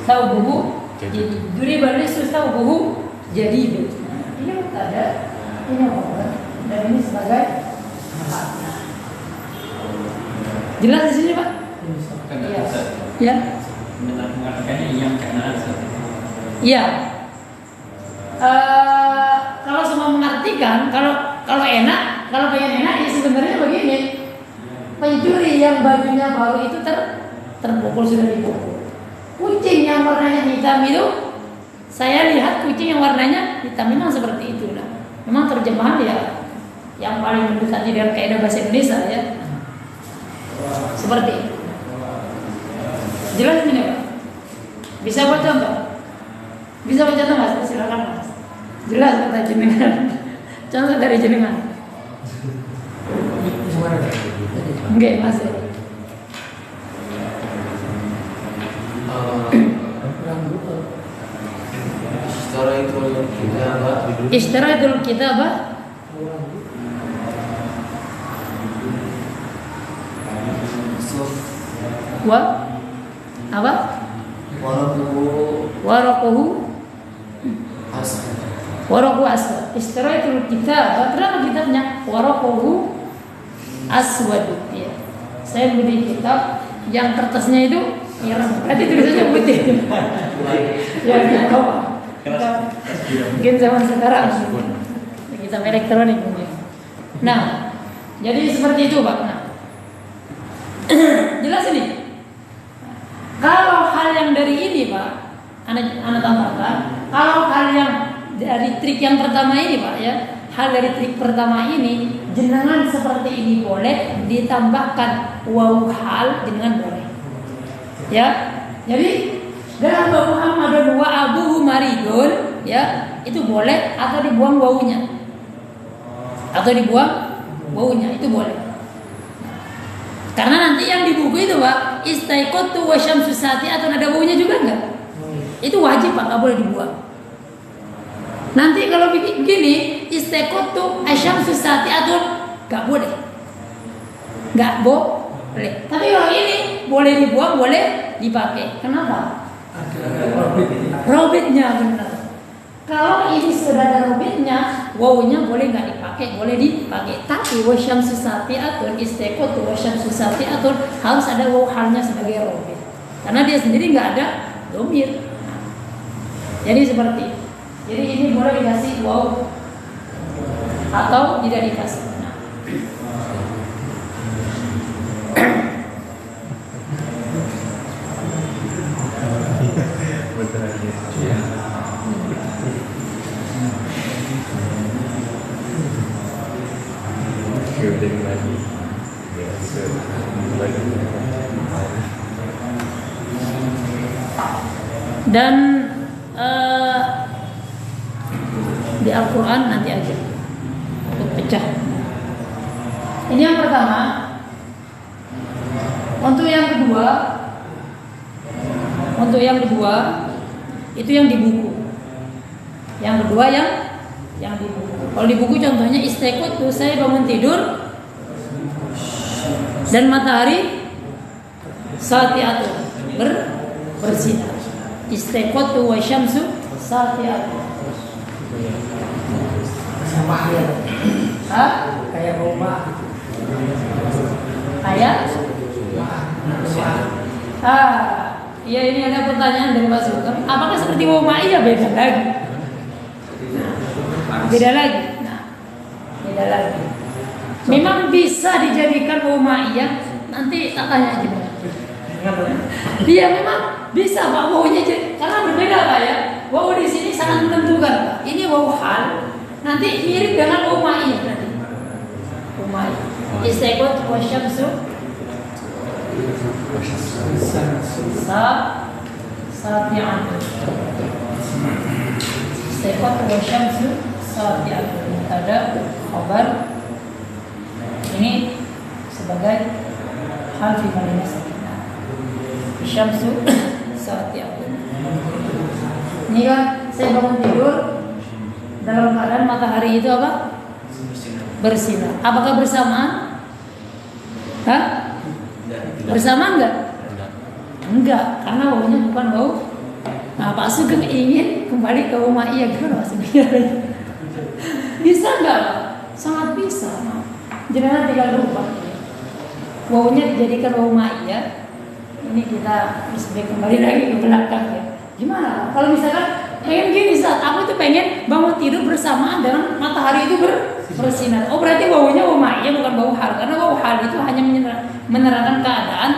Saubuhu jadi duribal lisu saubuhu jadidun. Ini ada ini apa? Dan ini sebagai jelas di sini Pak? Karena Ustaz Ya. mengatakannya yang karena asal. Iya. Kalau semua mengartikan, kalau enak, kalau pengen enak ya sebenarnya begini. Pencuri yang bajunya baru itu terpukul sudah dipukul. Kucing yang warnanya hitam itu, saya lihat kucing yang warnanya hitam memang seperti itu lah. Memang terjemahan ya yang paling mendekati dengan kaidah bahasa Indonesia ya. Seperti itu. Jelas ini Pak? Bisa baca Pak? Bisa baca Mas? Silakan Mas. Jelas kata jenengan. Contoh dari jenengan. Enggak masih. Ishtaratul kitabah wa apa? Waraquhu aswad. Ishtaratul kitabah. Kenapa kitabnya waraquhu aswad? Ya. Saya beli kitab yang kertasnya itu ireng. Berarti tulisannya putih. Ya gitu. Mungkin zaman sekarang kitab elektronik mungkin. Nah, jadi seperti itu Pak. Nah, jelas ini. Kalau hal yang dari ini Pak, anak tambahkan. Kalau hal yang dari trik yang pertama ini Pak ya, hal dari trik pertama ini, jenengan seperti ini boleh ditambahkan wawu hal jenengan boleh. Ya, jadi dalam Muhammadun wa abuhu maridun ya, itu boleh atau dibuang wawunya. Itu boleh. Karena nanti yang di buku itu Pak, istaiqatu wa syamsus sati atau ada wawunya juga enggak? Itu wajib Pak, enggak boleh dibuang. Nanti kalau begini, istaiqatu asyamsus sati atau enggak boleh. Enggak boleh. Tapi kalau ini boleh dibuang, boleh dipakai. Kenapa? Robitnya benar. Kalau ini sudah ada robitnya, wawunya boleh nggak dipakai, boleh dipakai. Tapi wasyam susati atun istekot wasyam susati atun harus ada wawu halnya sebagai robit. Karena dia sendiri nggak ada domir. Jadi seperti itu. Jadi ini boleh dikasih wawu atau tidak dikasih. Dan di Al-Quran nanti aja untuk pecah. Ini yang pertama. Untuk yang kedua itu yang di buku. Yang kedua yang di buku. Kalau di buku contohnya istiqot tuh saya bangun tidur dan matahari sati'atu bersinar. Istiqot tuh wa syamsu sati'atu. Kayak rumah. Ayat? Iya ini ada pertanyaan dari Pak Sultan. Apakah seperti wau ma'iyah beda lagi? Beda lagi. Nah, beda lagi. Memang bisa dijadikan wau ma'iyah. Nanti tak tanya aja. Iya memang bisa Pak wawunya karena berbeda Pak ya. Wau di sini sangat menentukan Pak. Ini wau hal. Nanti mirip dengan wau ma'iyah nanti. Wau ma'iyah. Istiqot wa syamsu sati'atu. Istiqot wa syamsu sati'atu. Ada khabar ini sebagai hal fi malina syamsu sati'atu. Ini kan saya bangun tidur dalam keadaan matahari itu apa? Bersinar. Apakah bersamaan? Hah? Bersamaan enggak? Enggak, karena baunya bukan bau. Nah, Pak Sugeng ingin kembali ke rumah iya, gimana Pak Sugeng? Bisa enggak? Sangat bisa. Jangan tinggal rubah. Baunya dijadikan bau ma'iyah. Ini kita kembali lagi ke belakang ya. Gimana? Kalau misalkan pengen gini saat aku itu pengen bangun tidur bersamaan dengan matahari itu bersinar. Oh berarti baunya bau ma'iyah bukan bau hal. Karena bau hal itu hanya menerangkan keadaan,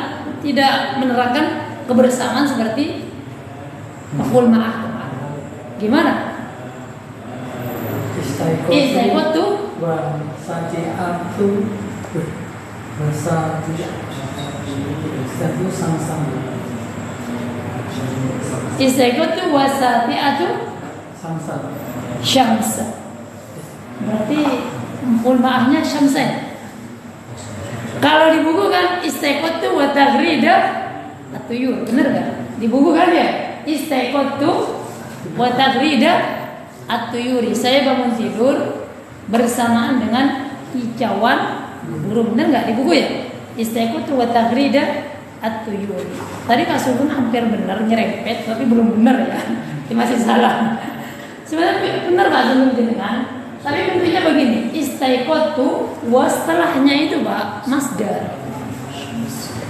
tidak menerangkan kebersamaan seperti maf'ul ma'ah. Gimana? Istaikotu wa saji'atu satu sama-sama. Istaikotu wa sati'atu Sama-sama. syamsa. Berarti maf'ul ma'ahnya syamsa. Kalau di buku kan istaikotu wa taghrida at-tuyur, benar kan? Di buku kan ya istaikotu wa taghrida at-tuyuri. Saya bangun tidur bersamaan dengan kicauan burung, benar nggak di buku ya? Istaikotu wa taghrida at-tuyuri. Tadi Pak Sugeng hampir benar nyerempet, tapi belum benar ya. Ini masih salah. Sebenarnya benar Pak Sugeng jenengan. Tapi bentuknya begini, istaikotu wa setelahnya itu Pak masdar.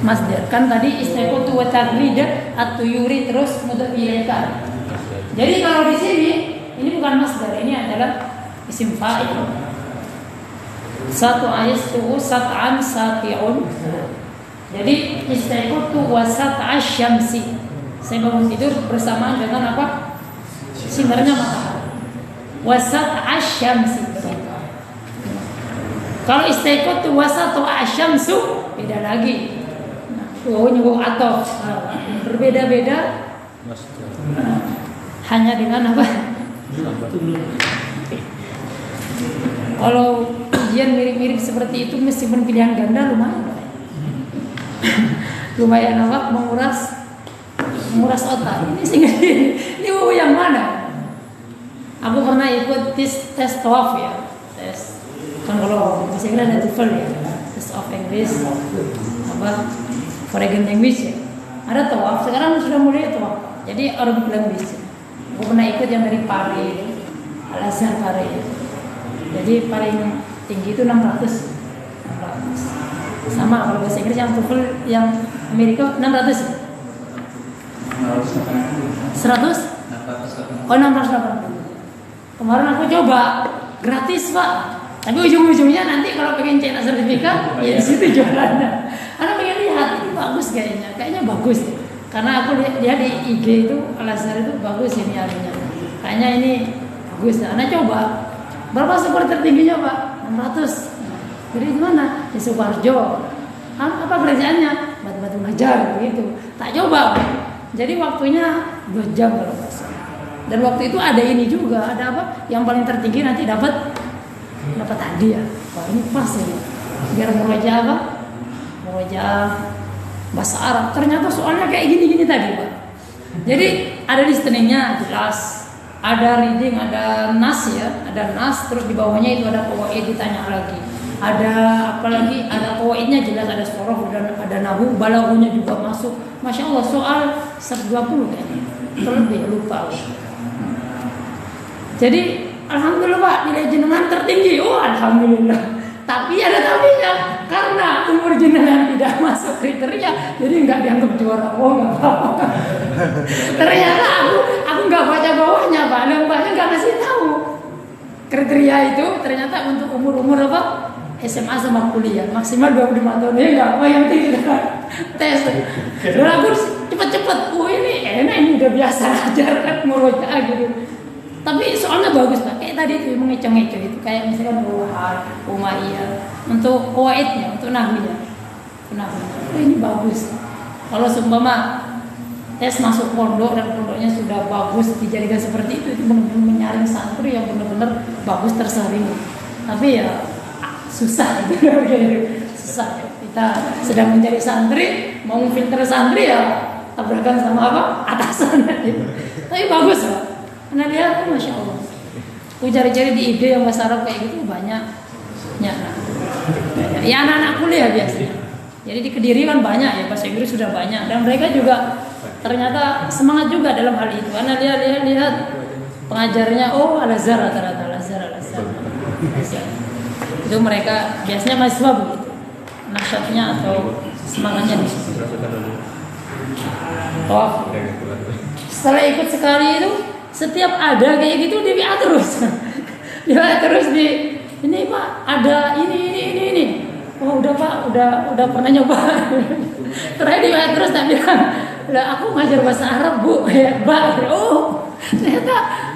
Masdar kan tadi istaikotu wa taghrida at-tuyuri terus mudhaf ilaika. Jadi kalau di sini ini bukan masdar, ini adalah isim fa'il. Satu ayat tu sat'an sati'un. Jadi istaikotu wa sat'a syamsi. Saya bangun tidur bersamaan dengan apa? Sinarnya matahari. Wasat asyamsi. Kalau istaikotu wasatu asyamsu beda lagi. Nyuruh atau berbeda-beda. Hanya dengan apa? Kalau ujian mirip-mirip seperti itu meskipun pilihan ganda lumayan. Lumayan apa? Menguras otak. Ini sih ini yang mana? Aku pernah ikut tes TOEFL ya, tes kan kalau bahasa Inggris ada TOEFL ya, test of English apa foreign language ya. Ada TOEFL, sekarang sudah mulai TOEFL. Jadi Arabic language. Aku pernah ikut yang dari Paris, Al Azhar Paris. Jadi paling tinggi itu 600. Sama kalau bahasa Inggris yang TOEFL yang Amerika 600. 100? Oh 680. Kemarin aku coba gratis Pak, tapi ujung-ujungnya nanti kalau pengen cetak sertifikat ya di situ jualannya. Karena pengen lihat ini bagus kayaknya bagus. Karena aku lihat di IG itu Al Azhar itu bagus ini artinya. Kayaknya ini bagus. Anak coba. Berapa skor tertingginya Pak? 600. Jadi gimana? Di Sukoharjo. Apa kerjaannya? Batu-batu ngajar gitu. Tak coba. Jadi waktunya 2 jam kalau nggak salah. Dan waktu itu ada ini juga, ada apa? Yang paling tertinggi nanti dapat hadiah. Wah ini pas ini. Biar murojaah apa? Murojaah bahasa Arab. Ternyata soalnya kayak gini-gini tadi Pak. Jadi ada listeningnya jelas, ada reading, ada nas ya, ada nas. Terus di bawahnya itu ada qawaid ditanya lagi. Ada apa lagi? Ada qawaidnya jelas, ada sorof dan ada nahu, balaghunya juga masuk. Masya Allah soal 120 kayaknya. Terlebih lupa. Jadi alhamdulillah Pak, nilai jenengan tertinggi. Oh alhamdulillah. Tapi ada tapinya, karena umur jenengan tidak masuk kriteria, jadi nggak dianggap juara. Oh nggak apa-apa. Ternyata aku nggak baca bawahnya Pak, dan Mbaknya nggak kasih tahu kriteria itu. Ternyata untuk umur apa? SMA sama kuliah maksimal 25 tahun ya nggak apa yang tinggi tes. Dan aku cepet-cepet. Oh ini enak, ini udah biasa aja kan murojaah gitu. Tapi soalnya bagus Pak, kayak tadi itu mengecoh-ngecoh itu, kayak misalkan Ruhal, Umayyah, untuk qawaidnya, untuk nahwinya. Oh ini bagus. Kalau seumpama tes masuk pondok dan pondoknya sudah bagus dijadikan seperti itu benar-benar menyaring santri yang benar-benar bagus tersaring. Tapi ya susah itu, susah. Kita sedang mencari santri, mau filter santri ya tabrakan sama apa atasan. Tapi bagus Pak. Anda lihat, masya Allah. Aku cari-cari di IG yang bahasa Arab kayak gitu banyak. Ya anak-anak kuliah biasanya. Jadi di Kediri kan banyak ya, bahasa Inggris sudah banyak, dan mereka juga ternyata semangat juga dalam hal itu. Anda lihat pengajarnya, oh Al-Azhar rata-rata, Al-Azhar. Itu mereka biasanya mahasiswa begitu, nasyatnya atau semangatnya di situ. Oh, setelah ikut sekali itu, setiap ada kayak gitu dia WA terus, dia terus di ini Pak ada ini. Oh udah Pak, udah pernah nyoba. Terakhir di WA terus tak bilang, lah aku ngajar bahasa Arab Bu, ya Pak. Oh ternyata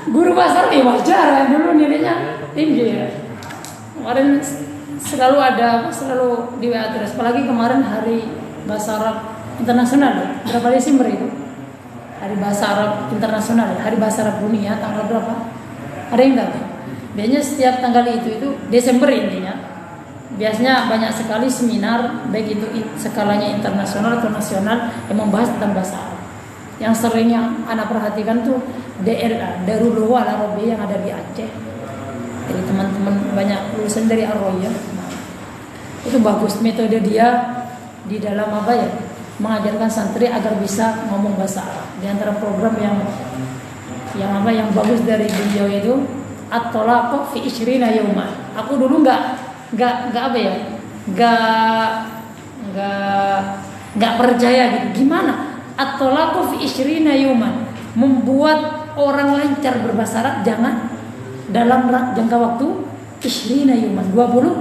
guru bahasa Arab wajar dulu nilainya tinggi ya. Kemarin selalu di WA terus, apalagi kemarin hari bahasa Arab internasional, berapa Desember itu? Hari bahasa Arab internasional, hari bahasa Arab dunia tanggal berapa? Ada yang tahu? Biasanya setiap tanggal itu Desember intinya. Biasanya banyak sekali seminar, baik itu skalanya internasional atau nasional, yang membahas tentang bahasa Arab. Yang seringnya anak perhatikan tuh DRA, Darul Lughah Al-Arabiyyah yang ada di Aceh. Jadi teman-teman banyak lulusan dari Ar-Royah. Itu bagus metode dia di dalam mengajarkan santri agar bisa ngomong bahasa Arab. Di antara program yang bagus dari beliau itu At-Talaq fi 20 Yawman. Aku dulu nggak percaya gitu. Gimana? At-Talaq fi 20 Yawman, membuat orang lancar berbahasa Arab jangan dalam jangka waktu 20 Yawman, 20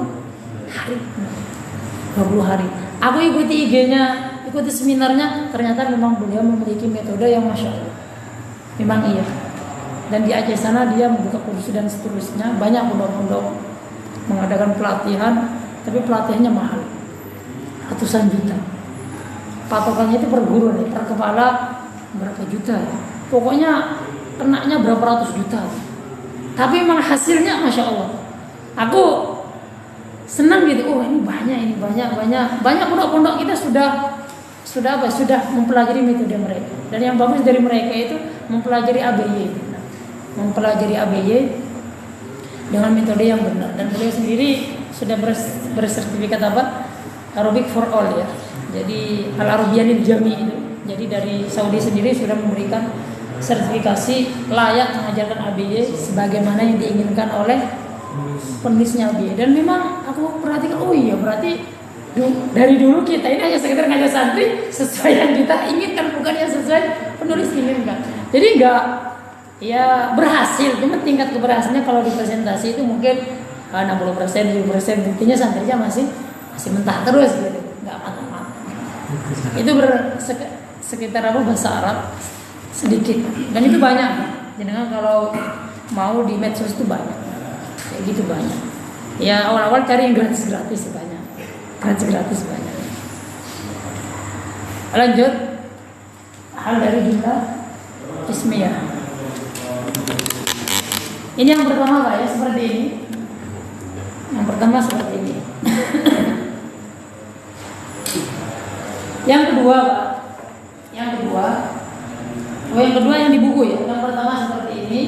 hari. Aku ikuti IG-nya, ikuti seminarnya, ternyata memang beliau memiliki metode yang masya Allah. Memang iya. Dan di Aceh sana dia membuka kursus dan seterusnya, banyak pondok-pondok mengadakan pelatihan, tapi pelatihannya mahal, ratusan juta. Patokannya itu per guru nih, per kepala berapa juta ya. Pokoknya kenanya berapa ratus juta. Tapi memang hasilnya masya Allah. Aku senang gitu. Oh ini banyak pondok-pondok kita sudah mempelajari metode mereka. Dan yang bagus dari mereka itu mempelajari ABY dengan metode yang benar. Dan beliau sendiri sudah bersertifikat Arabic for all ya. Jadi Al-Arabiyyanil Jami itu. Jadi dari Saudi sendiri sudah memberikan sertifikasi layak mengajarkan ABY sebagaimana yang diinginkan oleh penulisnya ABY. Dan memang aku perhatikan, oh iya berarti dari dulu kita ini hanya sekedar ngajar santri sesuai yang kita inginkan, bukan yang sesuai penulis inginkan. Jadi enggak ya berhasil, cuma tingkat keberhasilannya kalau di presentasi itu mungkin 60%, 70%, intinya santrinya masih mentah terus gitu, enggak matang-matang. Itu sekitar bahasa Arab sedikit, dan itu banyak. Jadi kalau mau di medsos itu banyak, kayak gitu banyak. Ya awal-awal cari yang gratis banyak, gratis banyak. Lanjut, hal dari jumlah ismiyah. Ini yang pertama Pak ya, seperti ini. Yang pertama seperti ini. Yang kedua Pak, yang kedua yang di buku ya. Yang pertama seperti ini,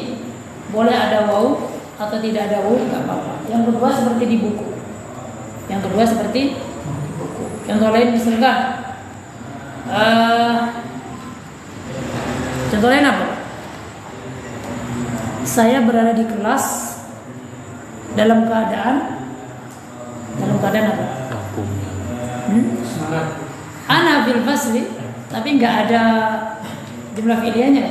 boleh ada waw atau tidak ada waw nggak apa-apa. Yang kedua seperti di buku. Contoh lain misalkan, contoh lain apa? Saya berada di kelas dalam keadaan apa? Ana fil fasli, tapi nggak ada jumlah fi'liyahnya.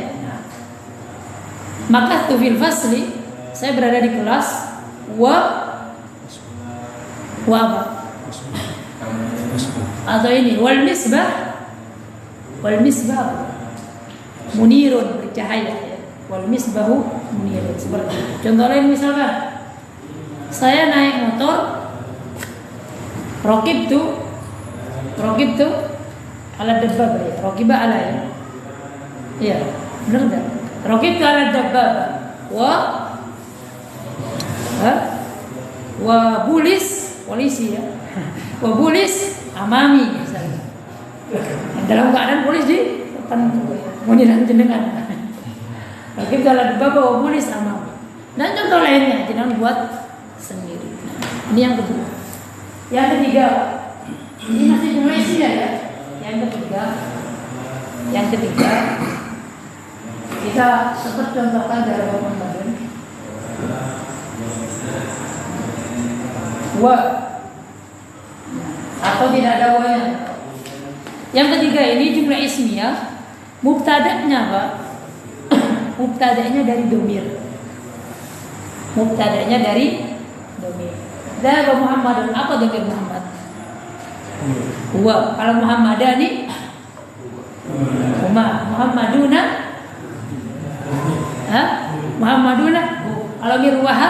Maka tu fil fasli, saya berada di kelas wa apa? Atau ini wal misbah munirun, bercahaya ya. Wal misbahu munirun, seperti itu. Contoh lain misalkan, saya naik motor, rokib tuh ala dabbab ya, rokiba ala ya. Iya, benar enggak? Rokib tuh ala dabbab wa bulis, polisi ya. Wa bulis amami misalnya. Dalam keadaan polis di depan muniran jenengan. Rakib dalam baba wa bulis amam. Dan contoh lainnya jangan buat sendiri. Nah, ini yang kedua. Yang ketiga, ini masih jumlah isinya ya. Yang ketiga kita sempat contohkan dari Muhammadun wa atau tidak ada wa-nya. Yang ketiga ini jumlah ismiyah, mubtada'nya Pak. Mubtada'nya dari domir. Mubtada'nya dari domir. Dzahaba Muhammadun, apa domir Muhammad? Wa. Kalau Muhammadani Muhammaduna. Muhammaduna. Kalau mirwaha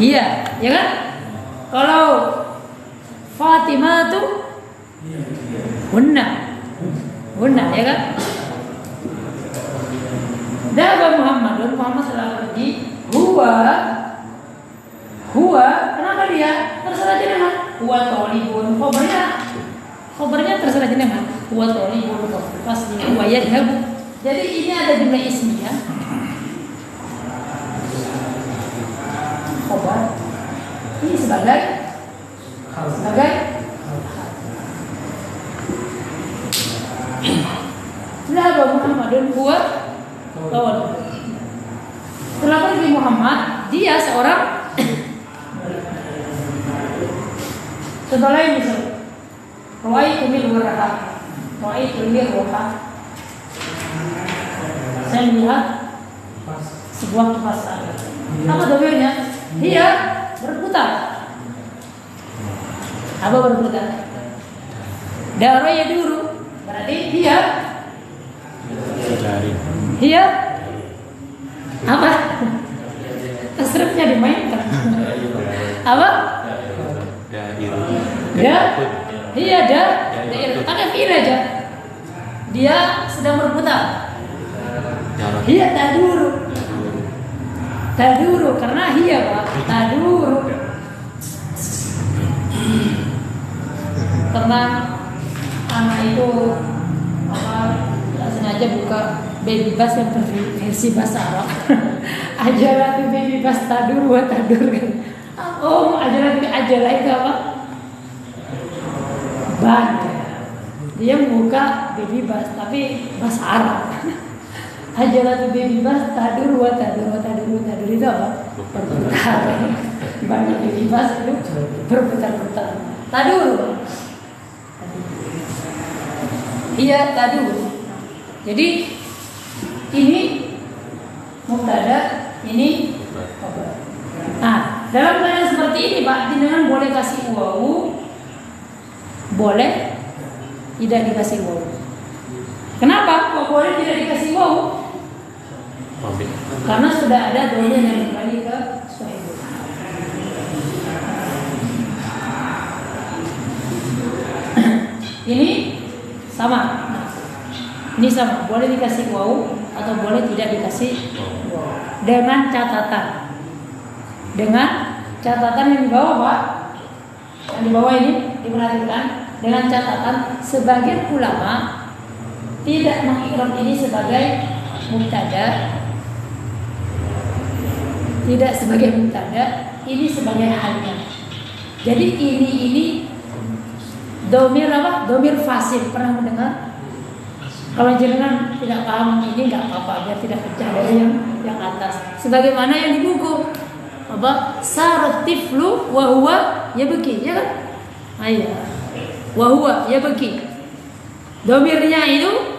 iya, ya kan? Kalau Fatimah tuh Hunna, ya kan? Dzahaba Muhammadun, Muhammad telah pergi. Huwa, kenapa dia? Terserah jenengan. Huwa tolibun, khobarnya terserah jenengan. Huwa tolibun, pasti huwa yadhabu. Jadi ini ada jumlah ismiyah. Khobar ini sebagai Dzahaba Muhammadun huwa tolibun. Setelah pergi Muhammad, dia seorang contoh lain misalnya Rawaitu min waraha. Saya melihat sebuah kipas angin. Apa domirnya? Dia berputar. Apa berputar? Daro ya dulu. Berarti dia apa? Tasrifnya dimainkan. Apa? Ada fi'il aja. Dia sedang berputar. Dia taduru karena dia Pak taduru. Karena anak itu tidak sengaja buka baby bus yang versi bahasa Arab. Ajalah tuh baby bus tadur kan. Ajalah itu apa? Ban. Dia membuka baby bus tapi bahasa Arab. Ajalah tuh baby bus tadur itu apa? Berputar. Banyak baby bus itu berputar-putar. Tadur. Iya tadur. Jadi ini mubtada, ini khabar. Nah, dalam keadaan seperti ini Pak, jenengan boleh kasih wawu, boleh tidak dikasih wawu. Kenapa? Kok boleh tidak dikasih wawu? Karena sudah ada dhamir yang kembali ke sahibul. Ini sama. Ini sama, boleh dikasih wawu atau boleh tidak dikasih wawu. Dengan catatan yang di bawah Pak. Yang di bawah ini diperhatikan dengan catatan sebagian ulama tidak mengikrab ini sebagai mubtada. Tidak sebagai mubtada, ini sebagai halnya. Jadi ini domir apa? Domir fasil. Pernah mendengar? Kalau jenengan tidak paham ini nggak apa-apa, biar tidak pecah dari yang atas. Sebagaimana yang di buku apa? Sarat tiflu wa huwa yabki, ya kan? Ayo. Wa huwa yabki. Domirnya itu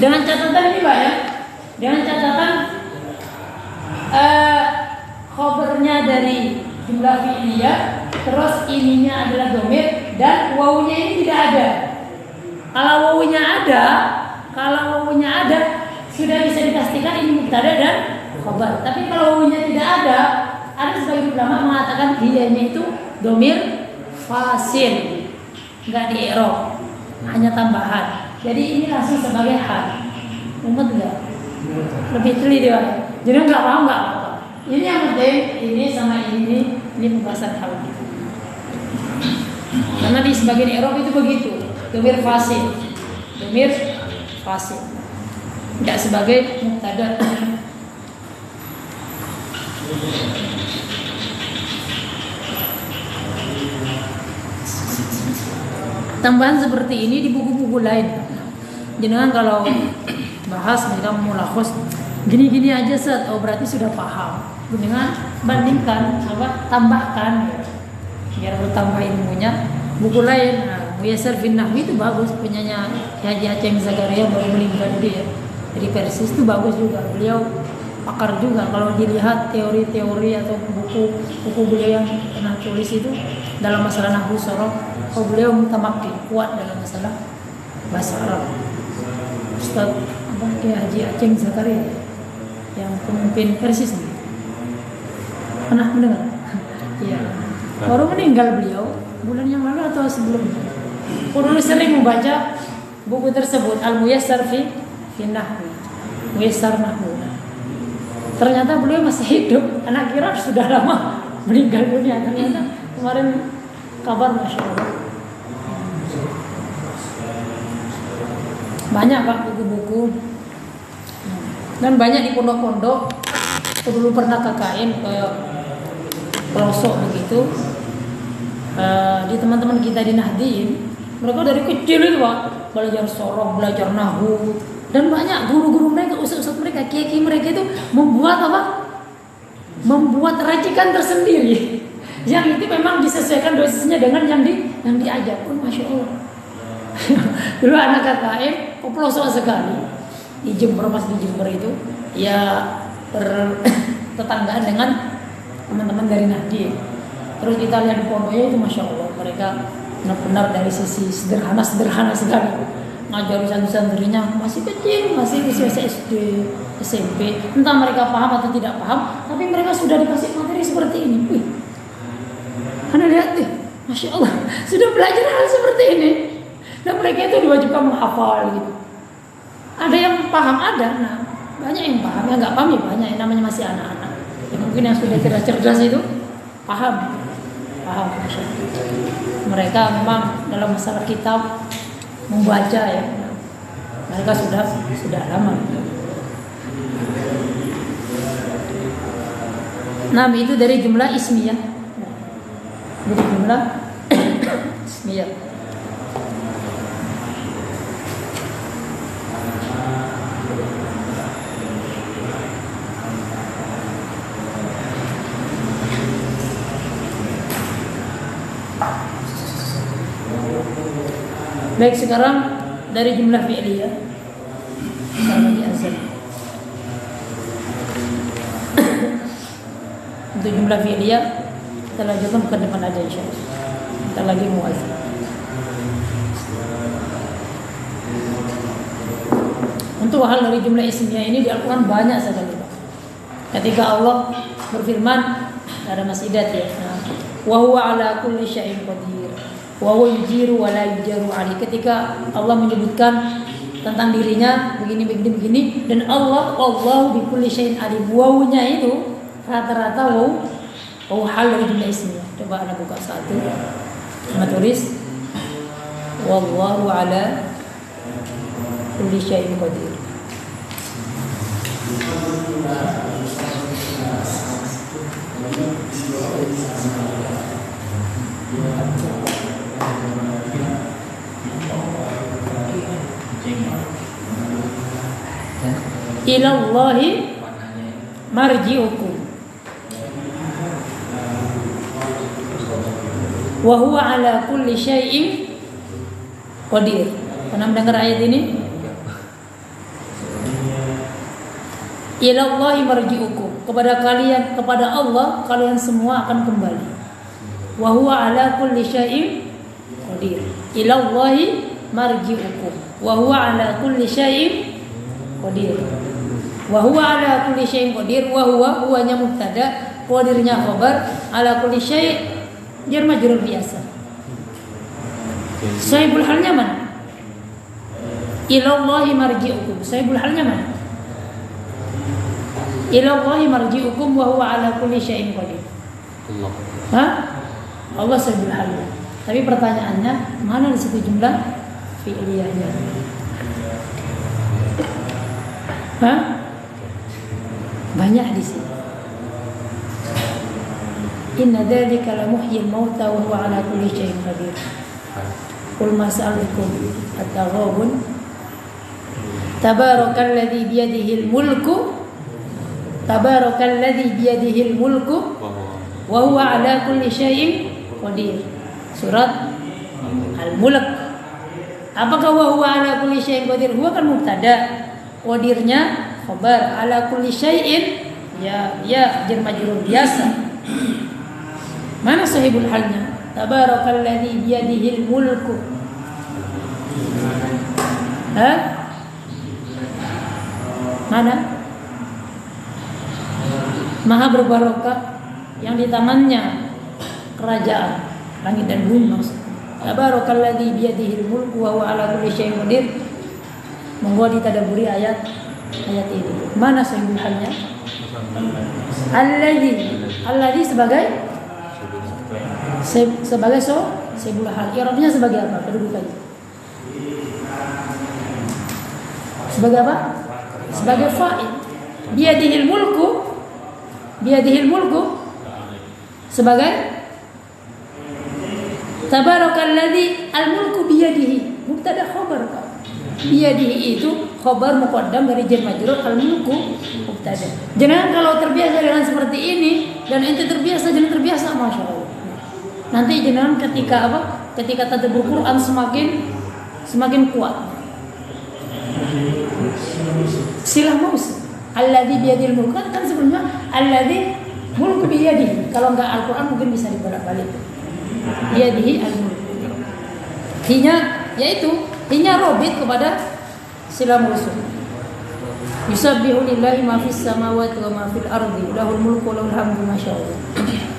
dengan catatan ini Pak ya. Dengan catatan khobarnya dari jumlah fi'liyah, terus ininya adalah domir dan wawunya ini tidak ada. Kalau wawunya ada, sudah bisa dipastikan ini mubtada dan khabar. Tapi kalau wawunya tidak ada sebagian ulama mengatakan hiyanya itu domir fasil, nggak di i'rab, hanya tambahan. Jadi ini langsung sebagai hal. Umat nggak? Lebih teliti dia. Jadi nggak paham nggak apa. Ini yang penting, ini sama ini pembahasan hal. Karena di sebagian i'rab itu begitu. Domir fasil. tidak sebagai mubtada. Tambahan seperti ini di buku-buku lain. Jenengan kalau bahas mereka mulakhos gini-gini aja set, oh berarti sudah paham. Jenengan bandingkan tambahkan ya. Biar bertambah ilmunya. Buku lain, Muyassar bin Nahwi itu bagus, punyanya Haji Aceng Zakaria, baru meninggal dia. Dari Persis itu bagus juga. Beliau pakar juga kalau dilihat teori-teori atau buku beliau yang pernah tulis itu dalam masalah nahwu sorof. Oh, beliau mutamakin, kuat dalam masalah bahasa Arab. Ustaz Haji Aceng Zakaria yang pemimpin Persis ini. Pernah mendengar? Iya. Baru meninggal beliau bulan yang lalu atau sebelumnya. Aku dulu sering membaca buku tersebut, Al-Muyassar fi Nahwi, Muyassar Nahwu. Ternyata beliau masih hidup. Anak kira sudah lama meninggal dunia. Ternyata kemarin kabar, Masya Allah. Banyak Pak buku-buku. Dan banyak di pondok-pondok. Aku dulu pernah KKN ke pelosok begitu. Di teman-teman kita di Nahdien, mereka dari kecil itu Pak belajar sorof, belajar nahwu, dan banyak guru-guru mereka, ustaz-ustaz mereka, kiai-kiai mereka itu membuat membuat racikan tersendiri yang itu memang disesuaikan dosisnya dengan yang diajar. Oh, Masya Allah. Dulu anak KKN kok pelosok sekali di Jember, pas di Jember itu ya bertetanggaan dengan teman-teman dari Nahdien. Terus kita lihat di pondoknya itu Masya Allah, mereka benar-benar dari sisi sederhana sekali. Ngajari santri-santrinya masih kecil, masih usia SD, SMP. Entah mereka paham atau tidak paham, tapi mereka sudah dikasih materi seperti ini. Wih, Anda lihat deh, Masya Allah, sudah belajar hal seperti ini. Dan mereka itu diwajibkan menghafal gitu. Ada yang paham, ada. Nah, banyak yang paham, yang nggak paham ya banyak. Yang namanya masih anak-anak. Ya, mungkin yang sudah cerdas itu paham. Mereka memang dalam masalah kitab membaca ya, mereka sudah lama. Nah, itu dari jumlah ismiyah. Dari jumlah ismiyah. Baik, sekarang dari jumlah fi'liyah. Untuk jumlah fi'liyah kita lanjutkan ke depan aja insyaallah. Kita lagi muwazin. Untuk hal dari jumlah ismiyah ini di Al-Quran banyak sekali. Ketika Allah berfirman, ada masjidat ya. Wa huwa ala kulli syai'in qadir. Wa huwa yujiru wa la yujaru alaihi. Ketika Allah menyebutkan tentang dirinya begini dan Allah bi kulli syai'in alim. Wawunya itu rata-rata waw hal dari jumlah ismiyah. Coba Anda buka satu. Anda tulis wallahu ala kulli syai'in qadir. Ilallahi marji'ukum wa huwa ala kulli syai'in qadir. Pernah mendengar ayat ini? Ilallahi marji'ukum, kepada Allah kalian semua akan kembali. Wa huwa ala kulli syai'in qadir. Ilallahi marji'ukum wa huwa ala kulli syai'in qadir. Wa huwa ala kulli syai'in qadir. Wa huwanya mubtada, qadirnya khabar, ala kulli syai' jar majrur biasa. Sahibul halnya mana? Ilallahi marji'ukum. Sahibul halnya mana? Ilallahi marji'ukum wa huwa ala kulli syai'in qadir. Allah. Hah? Allah sahibul halnya. Tapi pertanyaannya, mana di situ jumlah fi'liyahnya? Hah? Banyak di sini. Inna dzalika la muhyil mauta wa huwa ala kulli syai'in qadir. Qul ma sa'altukum at-taghabun tabarakalladzi biyadihil mulku tabarakalladzi biyadihil mulku wa huwa ala kulli syai'in qadir. Surat Al-Mulk. Apakah wa huwa ala kulli syai'in qadir? Huwa kan mubtada, qadirnya khabar, ala kulli syai'in ya jar majrur biasa. Mana sahibul halnya? Tabarakalladzi biyadihil mulku. Hah? Mana? Maha berbarokah yang di tangannya kerajaan langit dan bumi. Tabarakalladzi biyadihil mulku wa huwa ala kulli syai'in qadir. Monggo ditadaburi ayat ini. Mana sahibul halnya? Alladzi sebagai sahibul hal. I'rabnya sebagai apa? Kedudukannya. Sebagai apa? Sebagai fa'il. Biyadihil mulku sebagai tabarakalladzi al-mulku biyadihi. Mubtada khabar. Biyadihi itu khabar muqaddam dari jar majrur, al-mulku mubtada. Jangan kalau terbiasa dengan seperti ini dan ente terbiasa, jangan terbiasa, masya Allah. Nanti jenengan ketika tadabbur Quran semakin kuat. Silah maus. Alladzi biyadil mulk kan sebenarnya alladzi mulku biyadihi. Kalau enggak Al-Qur'an mungkin bisa dibolak-balik. Biyadihi al-mulk. Hinya robit kepada silah mausul. Yusabbihu lillahi ma fis samawati wa ma fil ardi. Lahul mulku wa lahul hamdu masyaallah.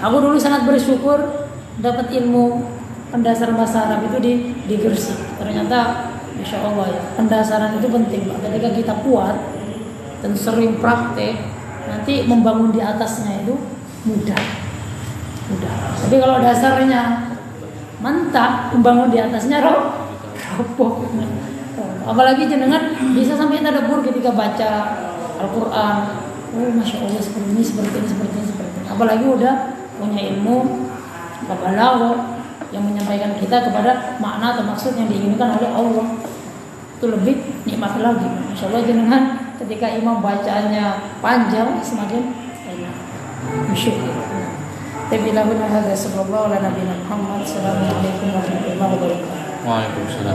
Aku dulu sangat bersyukur dapat ilmu pendasaran bahasa Arab itu di Gresik. Ternyata Masya Allah ya, pendasaran itu penting. Ketika kita kuat dan sering praktek, nanti membangun di atasnya itu mudah. Tapi kalau dasarnya mantap, membangun di atasnya roboh. Apalagi jenengan bisa sampai tadabbur ketika baca Al-Quran. Oh Masya Allah seperti ini. Apalagi udah punya ilmu balaghah yang menyampaikan kita kepada makna atau maksud yang diinginkan oleh Allah, itu lebih nikmat lagi. Masya Allah jenengan ketika imam bacaannya panjang semakin enak. Bersyukur. Tabi'allahu hadza sallallahu ala nabiyina Muhammad. Assalamualaikum warahmatullahi wabarakatuh. Waalaikumsalam.